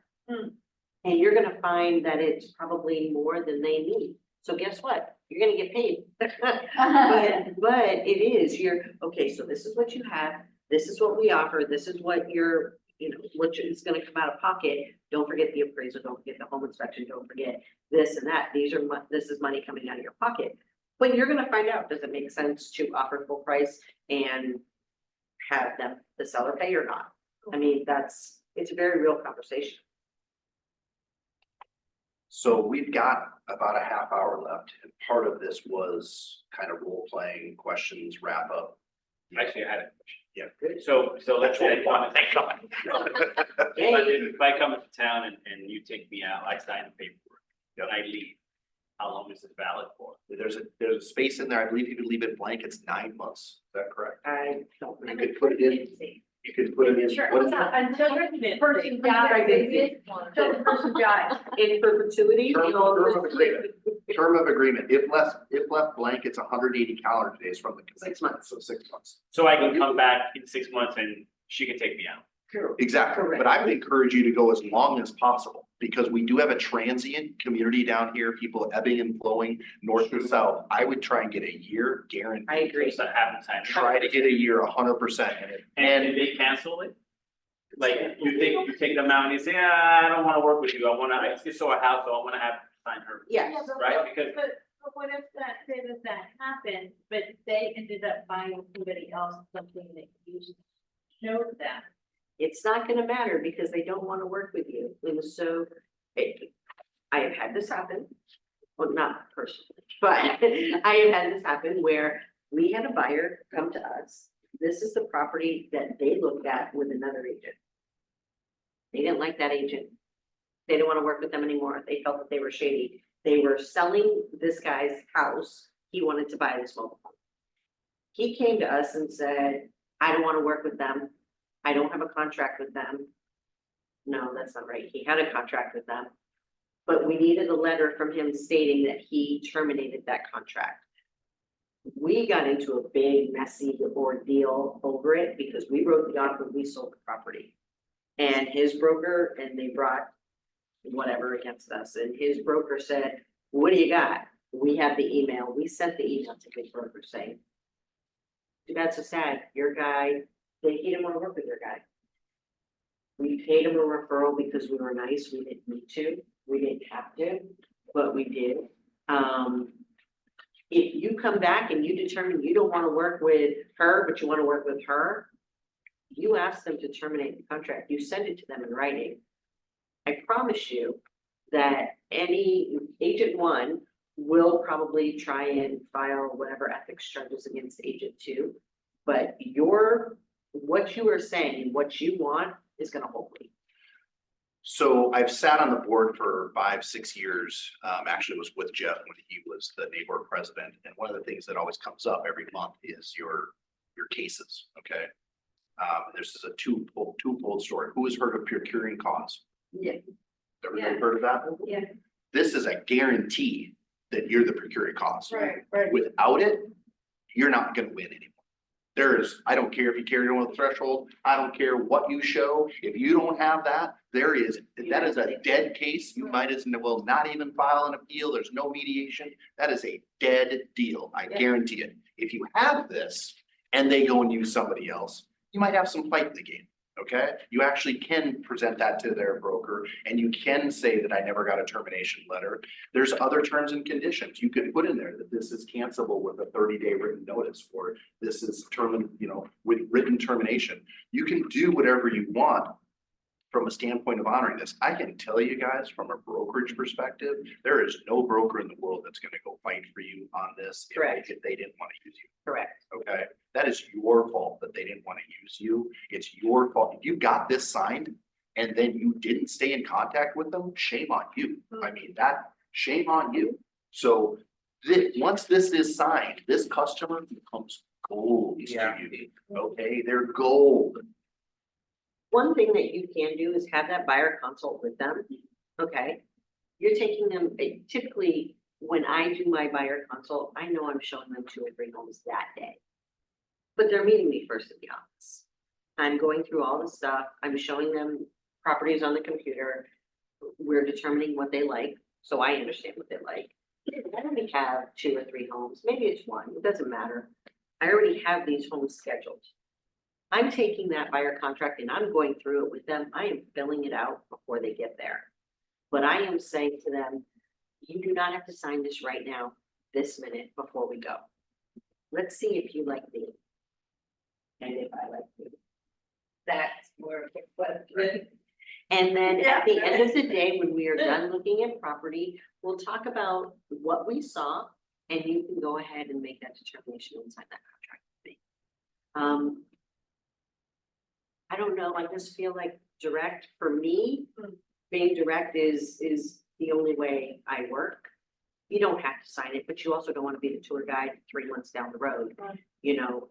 And you're gonna find that it's probably more than they need. So guess what? You're gonna get paid. But it is, okay, so this is what you have, this is what we offer, this is what what is gonna come out of pocket. Don't forget the appraisal, don't forget the home inspection, don't forget this and that. This is money coming out of your pocket. But you're gonna find out, does it make sense to offer full price and have the seller pay or not? I mean, it's a very real conversation. So we've got about a half hour left, and part of this was kind of role playing, questions, wrap up. Actually, I had a question. Yeah. So let's say That's what we want. if I come into town and you take me out, I sign the paperwork, Yep. and I leave, how long is this valid for? There's a space in there. I believe you could leave it blank. It's 9 months. Is that correct? I don't. You could put it in. You could put it in. Sure, what is it? until the person dies, until the person dies. In perpetuity. Term of agreement. Term of agreement. If left blank, it's 180 calendar days from the. 6 months. So 6 months. So I can come back in 6 months and she can take me out. Exactly. Correct. But I would encourage you to go as long as possible because we do have a transient community down here, people ebbing and flowing north to south. I would try and get a year guaranteed. I agree. Just having time. Try to get a year 100%. And did they cancel it? Like, you take them out and you say, I don't wanna work with you, I just saw a house, so I wanna have sign her. Yes. Yeah, but Right, what- because- But what if that happened, but they ended up buying somebody else something that you showed them? It's not gonna matter because they don't wanna work with you. And so I have had this happen. Well, not personally, but I have had this happen where we had a buyer come to us. This is the property that they looked at with another agent. They didn't like that agent. They didn't wanna work with them anymore. They felt that they were shady. They were selling this guy's house. He wanted to buy this mobile home. He came to us and said, I don't wanna work with them. I don't have a contract with them. No, that's not right. He had a contract with them. But we needed a letter from him stating that he terminated that contract. We got into a big messy ordeal over it because we wrote the offer, we sold the property. And his broker, and they brought whatever against us, and his broker said, what do you got? We have the email. We sent the email to his broker saying, that's so sad, your guy, he didn't want to work with your guy. We paid him a referral because we were nice. We didn't need to. We didn't have to, but we did. If you come back and you determine you don't want to work with her, but you want to work with her, you ask them to terminate the contract. You send it to them in writing. I promise you that any agent one will probably try and file whatever ethics charges against agent two. But what you are saying and what you want is gonna hold me. So I've sat on the board for 5-6 years. Actually was with Jeff when he was the neighborhood president. And one of the things that always comes up every month is your cases, okay? This is a twofold story. Who has heard of procuring cause? Yeah. Everybody Yeah. heard of that? Yeah. This is a guarantee that you're the procuring cause. Right. Without it, you're not gonna win anymore. I don't care if you carry it over the threshold, I don't care what you show, if you don't have that, that is a dead case, you might as well not even file an appeal, there's no mediation, that is a dead deal, I guarantee it. If you have this, and they go and use somebody else, you might have some fight in the game, okay? You actually can present that to their broker, and you can say that I never got a termination letter. There's other terms and conditions, you could put in there that this is cancelable with a 30-day written notice, or this is with written termination. You can do whatever you want from a standpoint of honoring this. I can tell you guys, from a brokerage perspective, there is no broker in the world that's gonna go fight for you on this Correct. if they didn't want to use you. Correct. Okay, that is your fault that they didn't want to use you. It's your fault. If you got this signed and then you didn't stay in contact with them, shame on you. I mean, shame on you. So once this is signed, this customer becomes gold to Yeah. you. Okay, they're gold. One thing that you can do is have that buyer consult with them, okay? You're taking them, typically, when I do my buyer consult, I know I'm showing them 2 or 3 homes that day. But they're meeting me first at the office. I'm going through all the stuff, I'm showing them properties on the computer. We're determining what they like, so I understand what they like. I already have 2 or 3 homes, maybe it's 1, it doesn't matter. I already have these homes scheduled. I'm taking that buyer contract and I'm going through it with them. I am filling it out before they get there. But I am saying to them, you do not have to sign this right now, this minute before we go. Let's see if you like me. And if I like you. That's more of a question. And then at the end of the day, when we are done looking at property, we'll talk about what we saw. And you can go ahead and make that determination and sign that contract with me. I don't know, I just feel like direct for me, being direct is the only way I work. You don't have to sign it, but you also don't want to be the tour guide 3 months down the road. You know,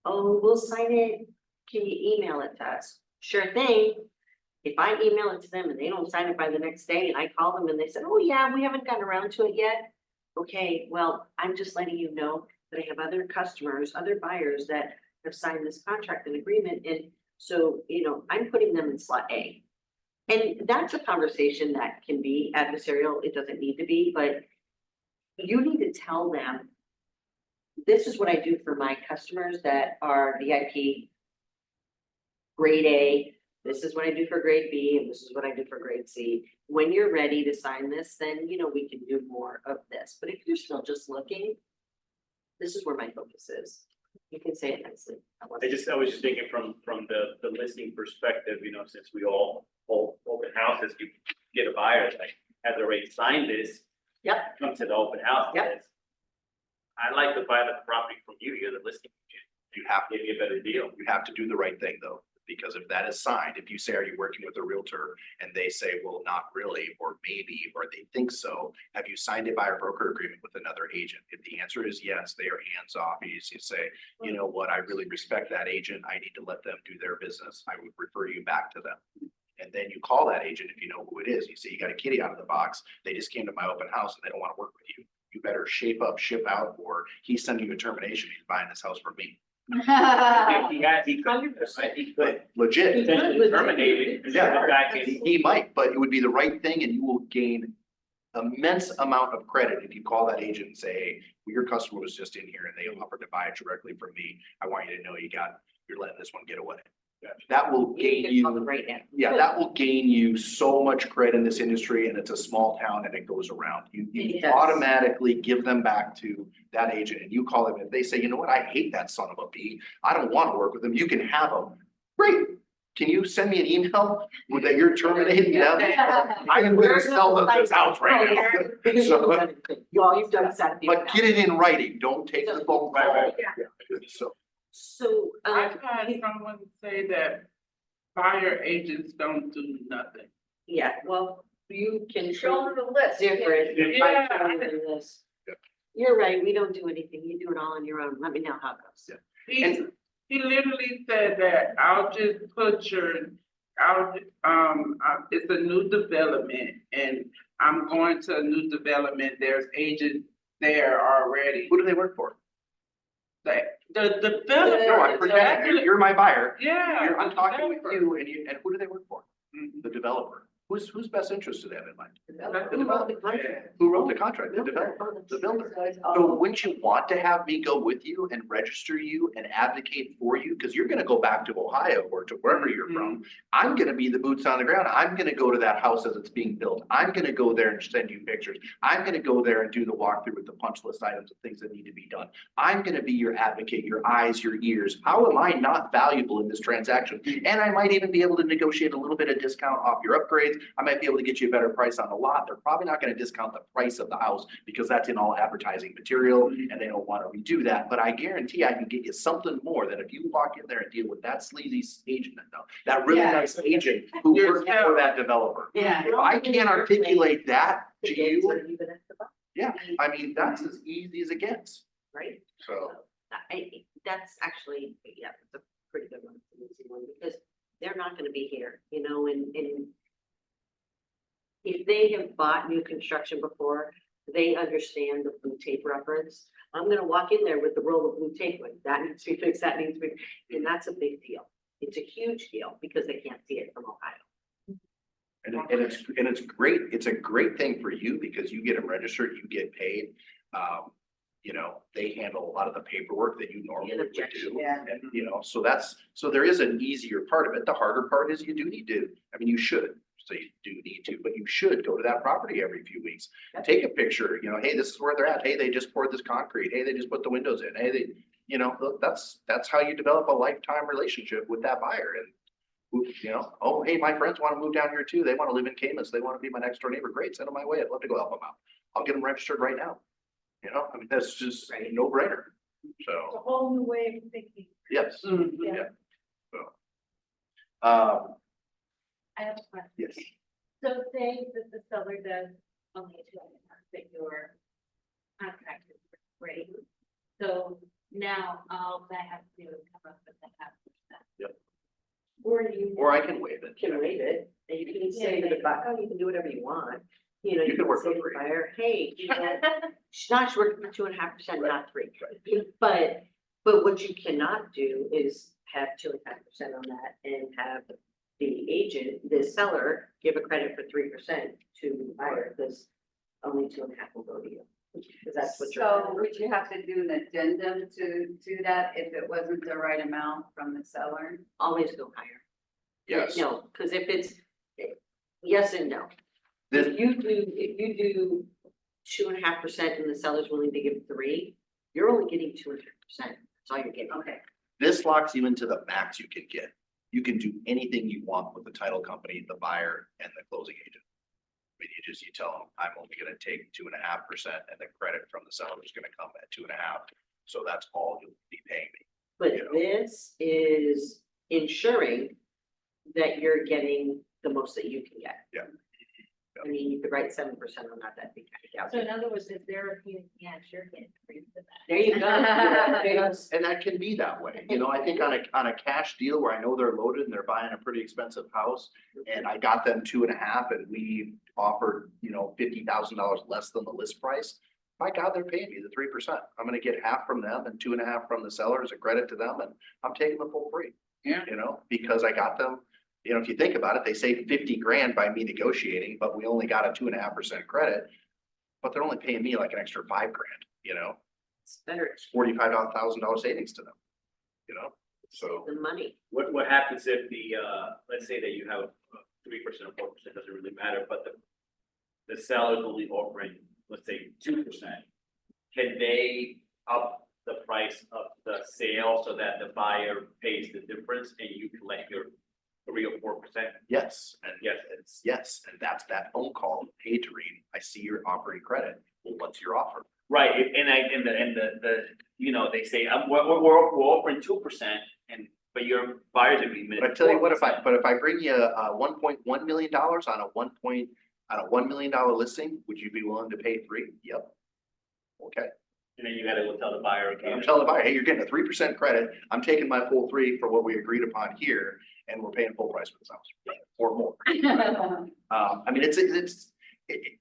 we'll sign it. Can you email it to us? Sure thing. If I email it to them and they don't sign it by the next day and I call them and they said, oh yeah, we haven't gotten around to it yet. Okay, well, I'm just letting you know that I have other customers, other buyers that have signed this contract and agreement. And so, I'm putting them in slot A. And that's a conversation that can be adversarial. It doesn't need to be, but you need to tell them, this is what I do for my customers that are VIP grade A. This is what I do for grade B, and this is what I do for grade C. When you're ready to sign this, then, we can do more of this. But if you're still just looking, this is where my focus is. You can say it nicely. I was just thinking from the listing perspective, since we all open houses, you get a buyer that has already signed this. Yep. Come to the open house. Yep. Says, I'd like to buy the property from you, you're the listing agent. You have Give you a better deal. You have to do the right thing though, because if that is signed, if you say, are you working with a realtor? And they say, well, not really, or maybe, or they think so. Have you signed a buyer broker agreement with another agent? If the answer is yes, they are hands off. You say, you know what, I really respect that agent. I need to let them do their business. I would refer you back to them. And then you call that agent if you know who it is. You say, you got a kitty out of the box. They just came to my open house and they don't want to work with you. You better shape up, ship out, or he's sending you a termination. He's buying this house from me. He could Legit. potentially terminate it. Yeah. Back in. He might, but it would be the right thing and you will gain immense amount of credit if you call that agent and say, hey, well, your customer was just in here and they offered to buy it directly from me. I want you to know you're letting this one get away. That will gain can you, call them right now. yeah, that will gain you so much credit in this industry, and it's a small town and it goes around. You It does. automatically give them back to that agent and you call them and they say, you know what, I hate that son of a bee. I don't want to work with them. You can have them. Great. Can you send me an email with that you're terminating them? I am gonna sell them this house right now. So, All you've done is set the. but get it in writing. Don't take the phone call. Right. So, I've had someone say that buyer agents don't do nothing. yeah, well, you can Show them the list. different. Yeah. by showing them this. You're right, we don't do anything. You do it all on your own. Let me know how it goes. He literally said that I'll just put it's a new development and I'm going to a new development. There's agents there already. Who do they work for? That The No, I'm pretending, you're my buyer. Yeah. I'm talking with developer. you and who do they work for? Mhm. The developer. Whose best interest do they have in mind? Who wrote the contract? Who wrote the contract? The developer, the builder. So wouldn't you want to have me go with you and register you and advocate for you? Because you're gonna go back to Ohio or to wherever you're from. I'm gonna be the boots on the ground. I'm gonna go to that house as it's being built. I'm gonna go there and send you pictures. I'm gonna go there and do the walkthrough with the punch list items of things that need to be done. I'm gonna be your advocate, your eyes, your ears. How am I not valuable in this transaction? And I might even be able to negotiate a little bit of discount off your upgrades. I might be able to get you a better price on the lot. They're probably not gonna discount the price of the house because that's in all advertising material and they don't wanna redo that. But I guarantee I can get you something more than if you walk in there and deal with that sleazy agent, that really Yeah. nice agent who works for that developer. Yeah. If I can't articulate that to The gates you, are even at the bottom, yeah, I mean, that's as easy as it gets. right? So, That's actually, yeah, it's a pretty good one, it's an easy one, because they're not gonna be here, and if they have bought new construction before, they understand the blue tape reference. I'm gonna walk in there with the roll of blue tape, like, that needs to be fixed, that needs to be, and that's a big deal. It's a huge deal, because they can't see it from Ohio. and it's great, it's a great thing for you because you get them registered, you get paid. They handle a lot of the paperwork that you normally would objection, do. yeah. And, so there is an easier part of it. The harder part is you do need to, I mean, you should. So you do need to, but you should go to that property every few weeks. Take a picture, hey, this is where they're at. Hey, they just poured this concrete. Hey, they just put the windows in. Hey, that's how you develop a lifetime relationship with that buyer. And, oh, hey, my friends want to move down here too. They want to live in Camus. They want to be my next door neighbor. Great, send them my way. I'd love to go help them out. I'll get them registered right now. I mean, that's just a no brainer. It's a So, whole new way of thinking. yes. Mhm. Yeah. So, I have a question. yes. So say that the seller does only two and a half that your contract is great. So now all that has to do is come up with the 0.5%. Yep. Or I can waive it. You can waive it, and you can say to the buyer, you can do whatever you want. You can work say for to the free. buyer, hey, she's not working for 2.5%, not 3%. But what you cannot do is have 2.5% on that and have the agent, the seller, give a credit for 3% to the buyer, because only 2.5 will go to you. Because that's what So you're. would you have to do an addendum to do that if it wasn't the right amount from the seller? Always go higher. Yes. No, because if it's, yes and no. This, If you do 2.5% and the seller's willing to give 3%, you're only getting 2.5%. That's all you're getting. Okay. this locks you into the max you can get. You can do anything you want with the title company, the buyer, and the closing agent. I mean, you tell them, I'm only gonna take 2.5% and the credit from the seller is gonna come at 2.5. So that's all you'll be paying me. But You know. this is ensuring that you're getting the most that you can get. Yeah. I mean, you could write 7% on that, that'd be kind of So in other words, if they're refusing, yeah, sure, get free for that. There you go. And that can be that way. I think on a cash deal where I know they're loaded and they're buying a pretty expensive house and I got them 2.5 and we offered, $50,000 less than the list price. My God, they're paying me the 3%. I'm gonna get half from them and 2.5 from the seller as a credit to them, and I'm taking the full free. Yeah. Because I got them, if you think about it, they saved 50 grand by me negotiating, but we only got a 2.5% credit. But they're only paying me like an extra 5 grand, It's better it's $45,000 savings to them, so. than money. What happens if let's say that you have a 3% or 4%, doesn't really matter, but the seller's only offering, let's say, 2%. Can they up the price of the sale so that the buyer pays the difference and you collect your 3 or 4%? Yes, and Yes, and that's that phone call. Hey, Doreen, I see you're offering credit. Well, what's your offer? right, they say, we're offering 2% but your buyer's agreement. But I tell you what, if I bring you $1.1 million on a $1 million listing, would you be willing to pay 3? Yep. Okay. And then you gotta go tell the buyer, okay. I'm telling the buyer, hey, you're getting a 3% credit. I'm taking my full 3 for what we agreed upon here, and we're paying full price for this house or more. I mean,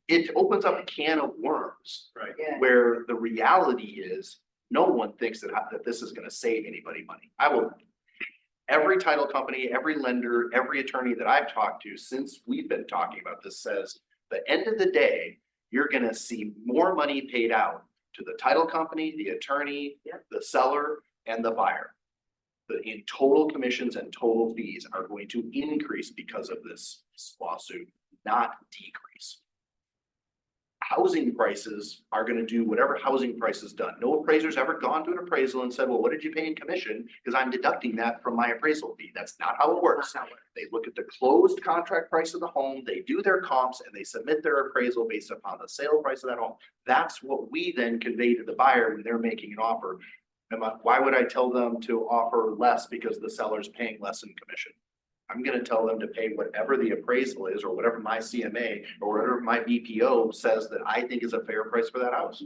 it opens up a can of worms. Right. Yeah. Where the reality is no one thinks that this is gonna save anybody money. Every title company, every lender, every attorney that I've talked to since we've been talking about this says, the end of the day, you're gonna see more money paid out to the title company, the attorney, the seller, and the buyer. In total commissions and total fees are going to increase because of this lawsuit, not decrease. Housing prices are gonna do whatever housing price is done. No appraiser's ever gone to an appraisal and said, well, what did you pay in commission? Because I'm deducting that from my appraisal fee. That's not how it works. They look at the closed contract price of the home, they do their comps, and they submit their appraisal based upon the sale price of that home. That's what we then convey to the buyer when they're making an offer. Why would I tell them to offer less because the seller's paying less in commission? I'm gonna tell them to pay whatever the appraisal is, or whatever my CMA, or whatever my BPO says that I think is a fair price for that house.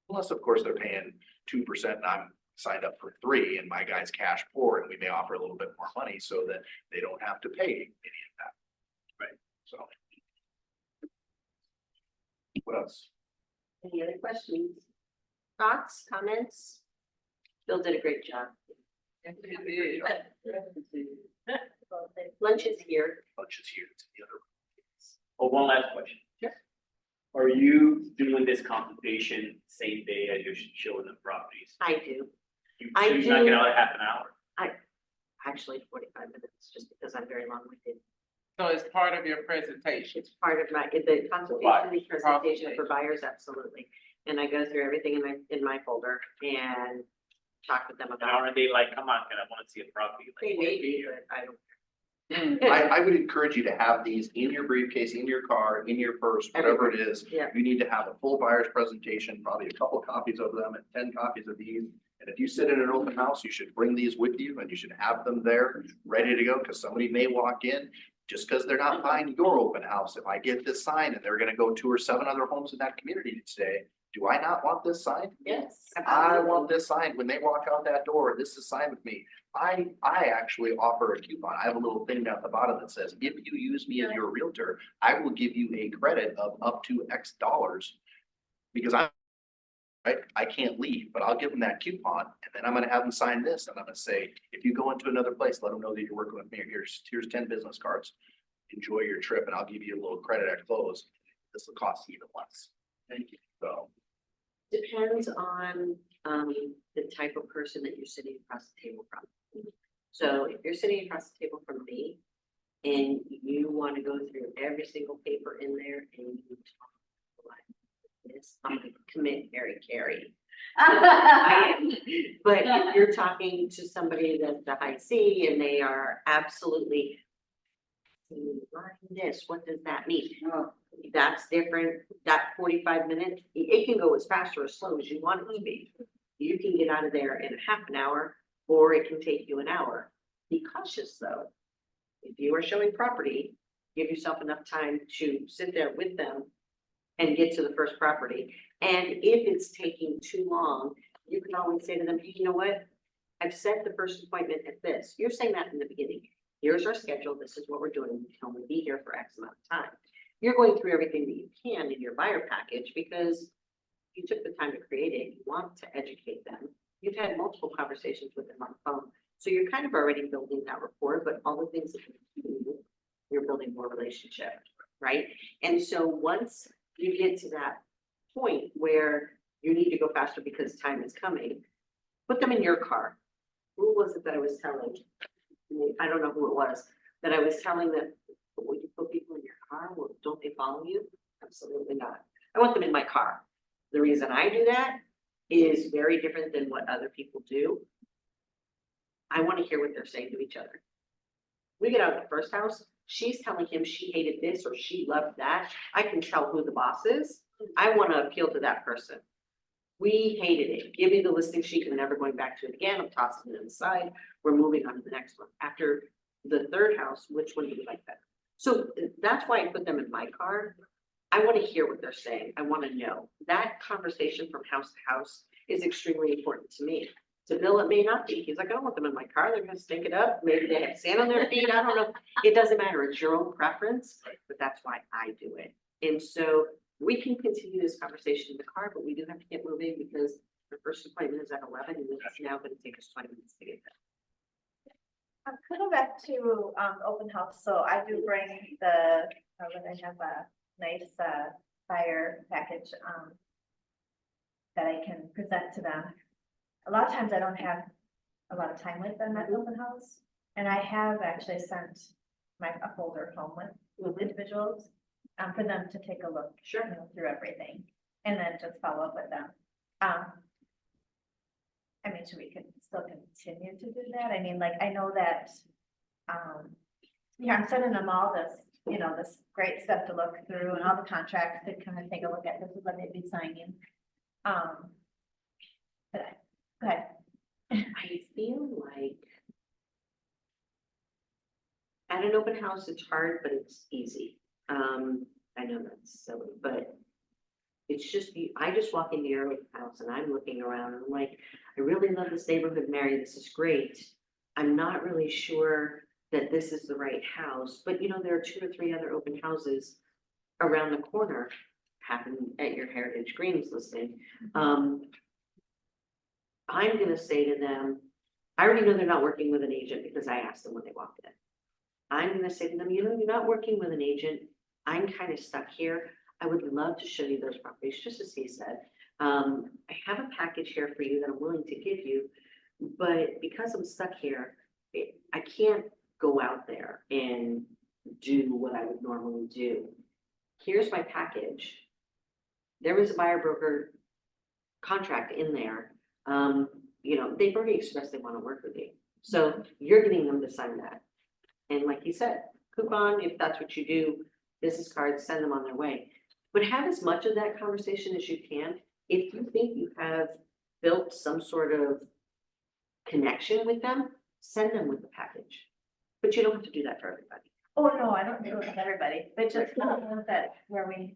Unless, of course, they're paying 2% and I'm signed up for 3% and my guy's cash poor, and we may offer a little bit more money so that they don't have to pay any of that. Right, so. What else? Any other questions? Thoughts, comments? Bill did a great job. Lunch is here. Lunch is here, it's in the other room. Oh, one last question. Sure. Are you doing this consultation same day as you're showing the properties? I do. So you're not getting out of half an hour? Actually 45 minutes, just because I'm very long-winded. So it's part of your presentation. It's part of the consultation, the presentation for buyers, absolutely. And I go through everything in my folder and talk with them And about. aren't they like, come on, I want to see a property? Like, They may be, but I don't. I would encourage you to have these in your briefcase, in your car, in your purse, whatever it is. Yeah. You need to have a full buyer's presentation, probably a couple copies of them and 10 copies of these. And if you sit in an open house, you should bring these with you and you should have them there ready to go, because somebody may walk in just because they're not buying your open house. If I get this sign and they're gonna go tour 7 other homes in that community today, do I not want this sign? Yes. I want this sign when they walk out that door. This is signed with me. I actually offer a coupon. I have a little thing down at the bottom that says, if you use me as your realtor, I will give you a credit of up to X dollars. Because I can't leave, but I'll give them that coupon and then I'm gonna have them sign this and I'm gonna say, if you go into another place, let them know that you're working with me. Here's 10 business cards. Enjoy your trip and I'll give you a little credit at close. This will cost you even less. Thank you. So. Depends on the type of person that you're sitting across the table from. So if you're sitting across the table from me and you want to go through every single paper in there and you talk like this, I'm gonna commit carry. I am. But if you're talking to somebody that's the high C and they are absolutely this, what does that mean? That's different. That 45 minutes, it can go as fast or as slow as you want it to be. You can get out of there in half an hour, or it can take you an hour. Be cautious though. If you are showing property, give yourself enough time to sit there with them and get to the first property. And if it's taking too long, you can always say to them, hey, you know what? I've set the first appointment at this. You're saying that in the beginning. Here's our schedule. This is what we're doing. We can only be here for X amount of time. You're going through everything that you can in your buyer package because you took the time to create it. You want to educate them. You've had multiple conversations with them on the phone. So you're kind of already building that rapport, but all the things that you do, you're building more relationship, right? And so once you get to that point where you need to go faster because time is coming, put them in your car. Who was it that I was telling? I don't know who it was, that I was telling that, would you put people in your car? Well, don't they follow you? Absolutely not. I want them in my car. The reason I do that is very different than what other people do. I want to hear what they're saying to each other. We get out of the first house, she's telling him she hated this or she loved that. I can tell who the boss is. I want to appeal to that person. We hated it. Give me the listing sheet. We're never going back to it again. I'm tossing it inside. We're moving on to the next one. After the third house, which one do you like better? So that's why I put them in my car. I want to hear what they're saying. I want to know. That conversation from house to house is extremely important to me. To Bill, it may not be. He's like, I don't want them in my car. They're going to stink it up. Maybe they have sand on their feet. I don't know. It doesn't matter. It's your own preference, but that's why I do it. And so we can continue this conversation in the car, but we do have to get moving because The first appointment is at 11, and it's now gonna take us 20 minutes to get there. Coming back to, open house, so I do bring the, when I have a nice, fire package, that I can present to them. A lot of times I don't have a lot of time with them at open house, and I have actually sent a folder home with individuals, for them to take a look. Sure. Through everything, and then just follow up with them. I mean, we can still continue to do that. I mean, like, I know that, I'm sending them all this, this great stuff to look through and all the contracts to kind of take a look at. This is what they'd be signing. But go ahead. I feel like at an open house, it's hard, but it's easy. I know that's silly, but it's just, I just walk into your open house and I'm looking around and I'm like, I really love this neighborhood, Mary, this is great. I'm not really sure that this is the right house, but there are 2 or 3 other open houses around the corner happen at your Heritage Greens listing. I'm gonna say to them, I already know they're not working with an agent because I asked them when they walked in. I'm gonna say to them, you're not working with an agent. I'm kind of stuck here. I would love to show you those properties, just as he said. I have a package here for you that I'm willing to give you, but because I'm stuck here, I can't go out there and do what I would normally do. Here's my package. There was a buyer broker contract in there. They've already expressed they want to work with you. So you're getting them to sign that. And like you said, coupon, if that's what you do, business cards, send them on their way. But have as much of that conversation as you can. If you think you have built some sort of connection with them, send them with the package. But you don't have to do that for everybody. Oh, no, I don't do it with everybody, but just that where we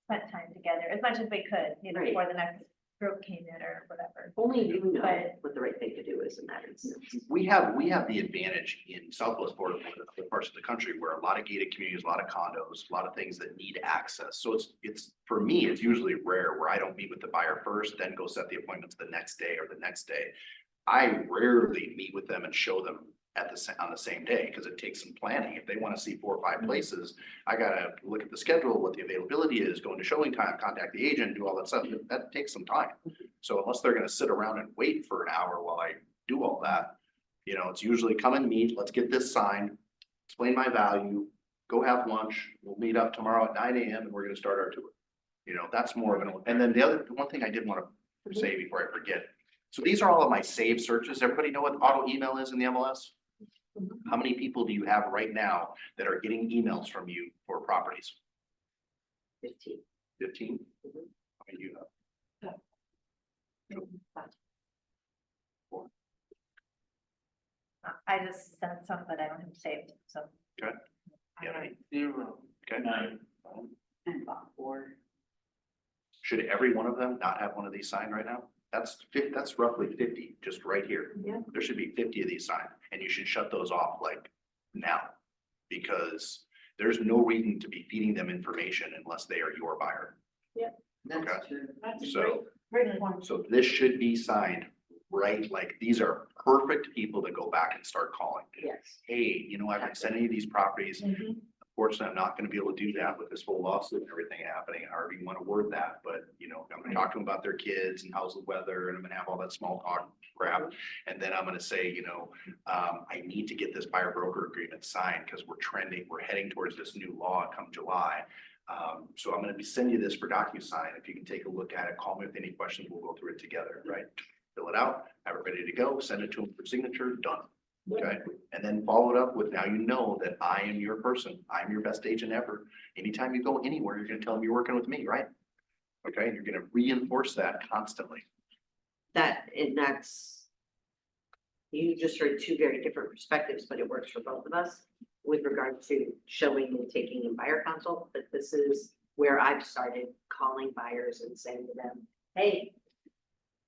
spent time together as much as we could, Right. before the next group came in or whatever. Only you know But- what the right thing to do is in that instance. We have the advantage in Southwest Florida and other parts of the country where a lot of gated communities, a lot of condos, a lot of things that need access. So it's, for me, it's usually rare where I don't meet with the buyer first, then go set the appointments the next day or the next day. I rarely meet with them and show them on the same day, because it takes some planning. If they want to see 4 or 5 places, I gotta look at the schedule, what the availability is, go into showing time, contact the agent, do all that stuff. That takes some time. So unless they're gonna sit around and wait for an hour while I do all that, it's usually come and meet, let's get this signed, explain my value, go have lunch, we'll meet up tomorrow at 9 a.m. and we're gonna start our tour. That's more of an, and then the one thing I did want to say before I forget. So these are all of my saved searches. Everybody know what auto email is in the MLS? How many people do you have right now that are getting emails from you for properties? 15. 15? Mhm. How many do you have? I just sent some, but I don't have them saved, so. Okay. Yeah. 0. Okay. And about 4. Should every one of them not have one of these signed right now? That's roughly 50, just right here. Yeah. There should be 50 of these signed, and you should shut those off like now. Because there's no reason to be feeding them information unless they are your buyer. Okay. That's So, great point. so this should be signed, right? Like, these are perfect people to go back and start calling. Yes. Hey, I've been sending you these properties. Unfortunately, I'm not gonna be able to do that with this whole lawsuit and everything happening, however you wanna word that, but, I'm gonna talk to them about their kids and how's the weather, and I'm gonna have all that small talk crap. And then I'm gonna say, I need to get this buyer broker agreement signed, because we're heading towards this new law come July. So I'm gonna send you this for DocuSign. If you can take a look at it, call me with any questions, we'll go through it together, right? Fill it out, have it ready to go, send it to them for signature, done. Okay, and then follow it up with, now you know that I am your person, I'm your best agent ever. Anytime you go anywhere, you're gonna tell them you're working with me, right? Okay, and you're gonna reinforce that constantly. That's, you just heard 2 very different perspectives, but it works for both of us with regard to showing and taking in buyer consult. But this is where I've started calling buyers and saying to them, hey,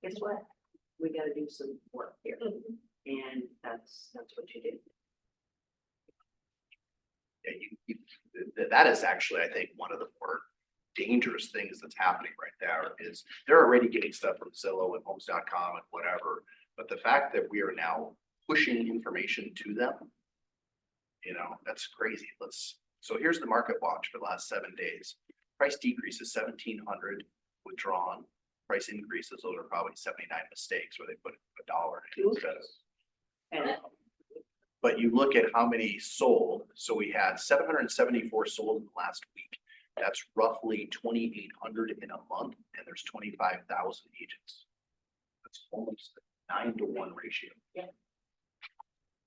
guess what? We gotta do some work here. And that's what you do. Yeah, that is actually, I think, one of the more dangerous things that's happening right there is they're already getting stuff from Zillow and Homes.com and whatever. But the fact that we are now pushing information to them, you know, that's crazy. So here's the market watch for the last 7 days. Price decreases 1,700 withdrawn. Price increases, those are probably 79 mistakes where they put $1 in instead of. And But you look at how many sold, so we had 774 sold in the last week. That's roughly 2,800 in a month, and there's 25,000 agents. That's almost a 9-to-1 ratio. Yeah.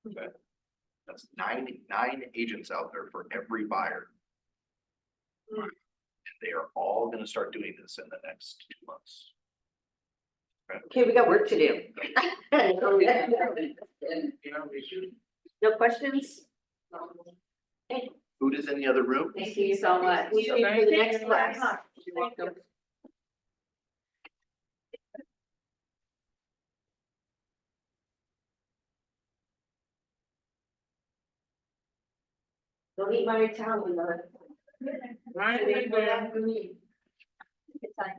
Okay. That's nine agents out there for every buyer. And they are all gonna start doing this in the next 2 months. okay, we got work to do. No questions? Food is in the other room. Thank you so much. We'll see you for the next class. You're welcome. Don't eat my town, you know. Right, Wait for that for me. It's like-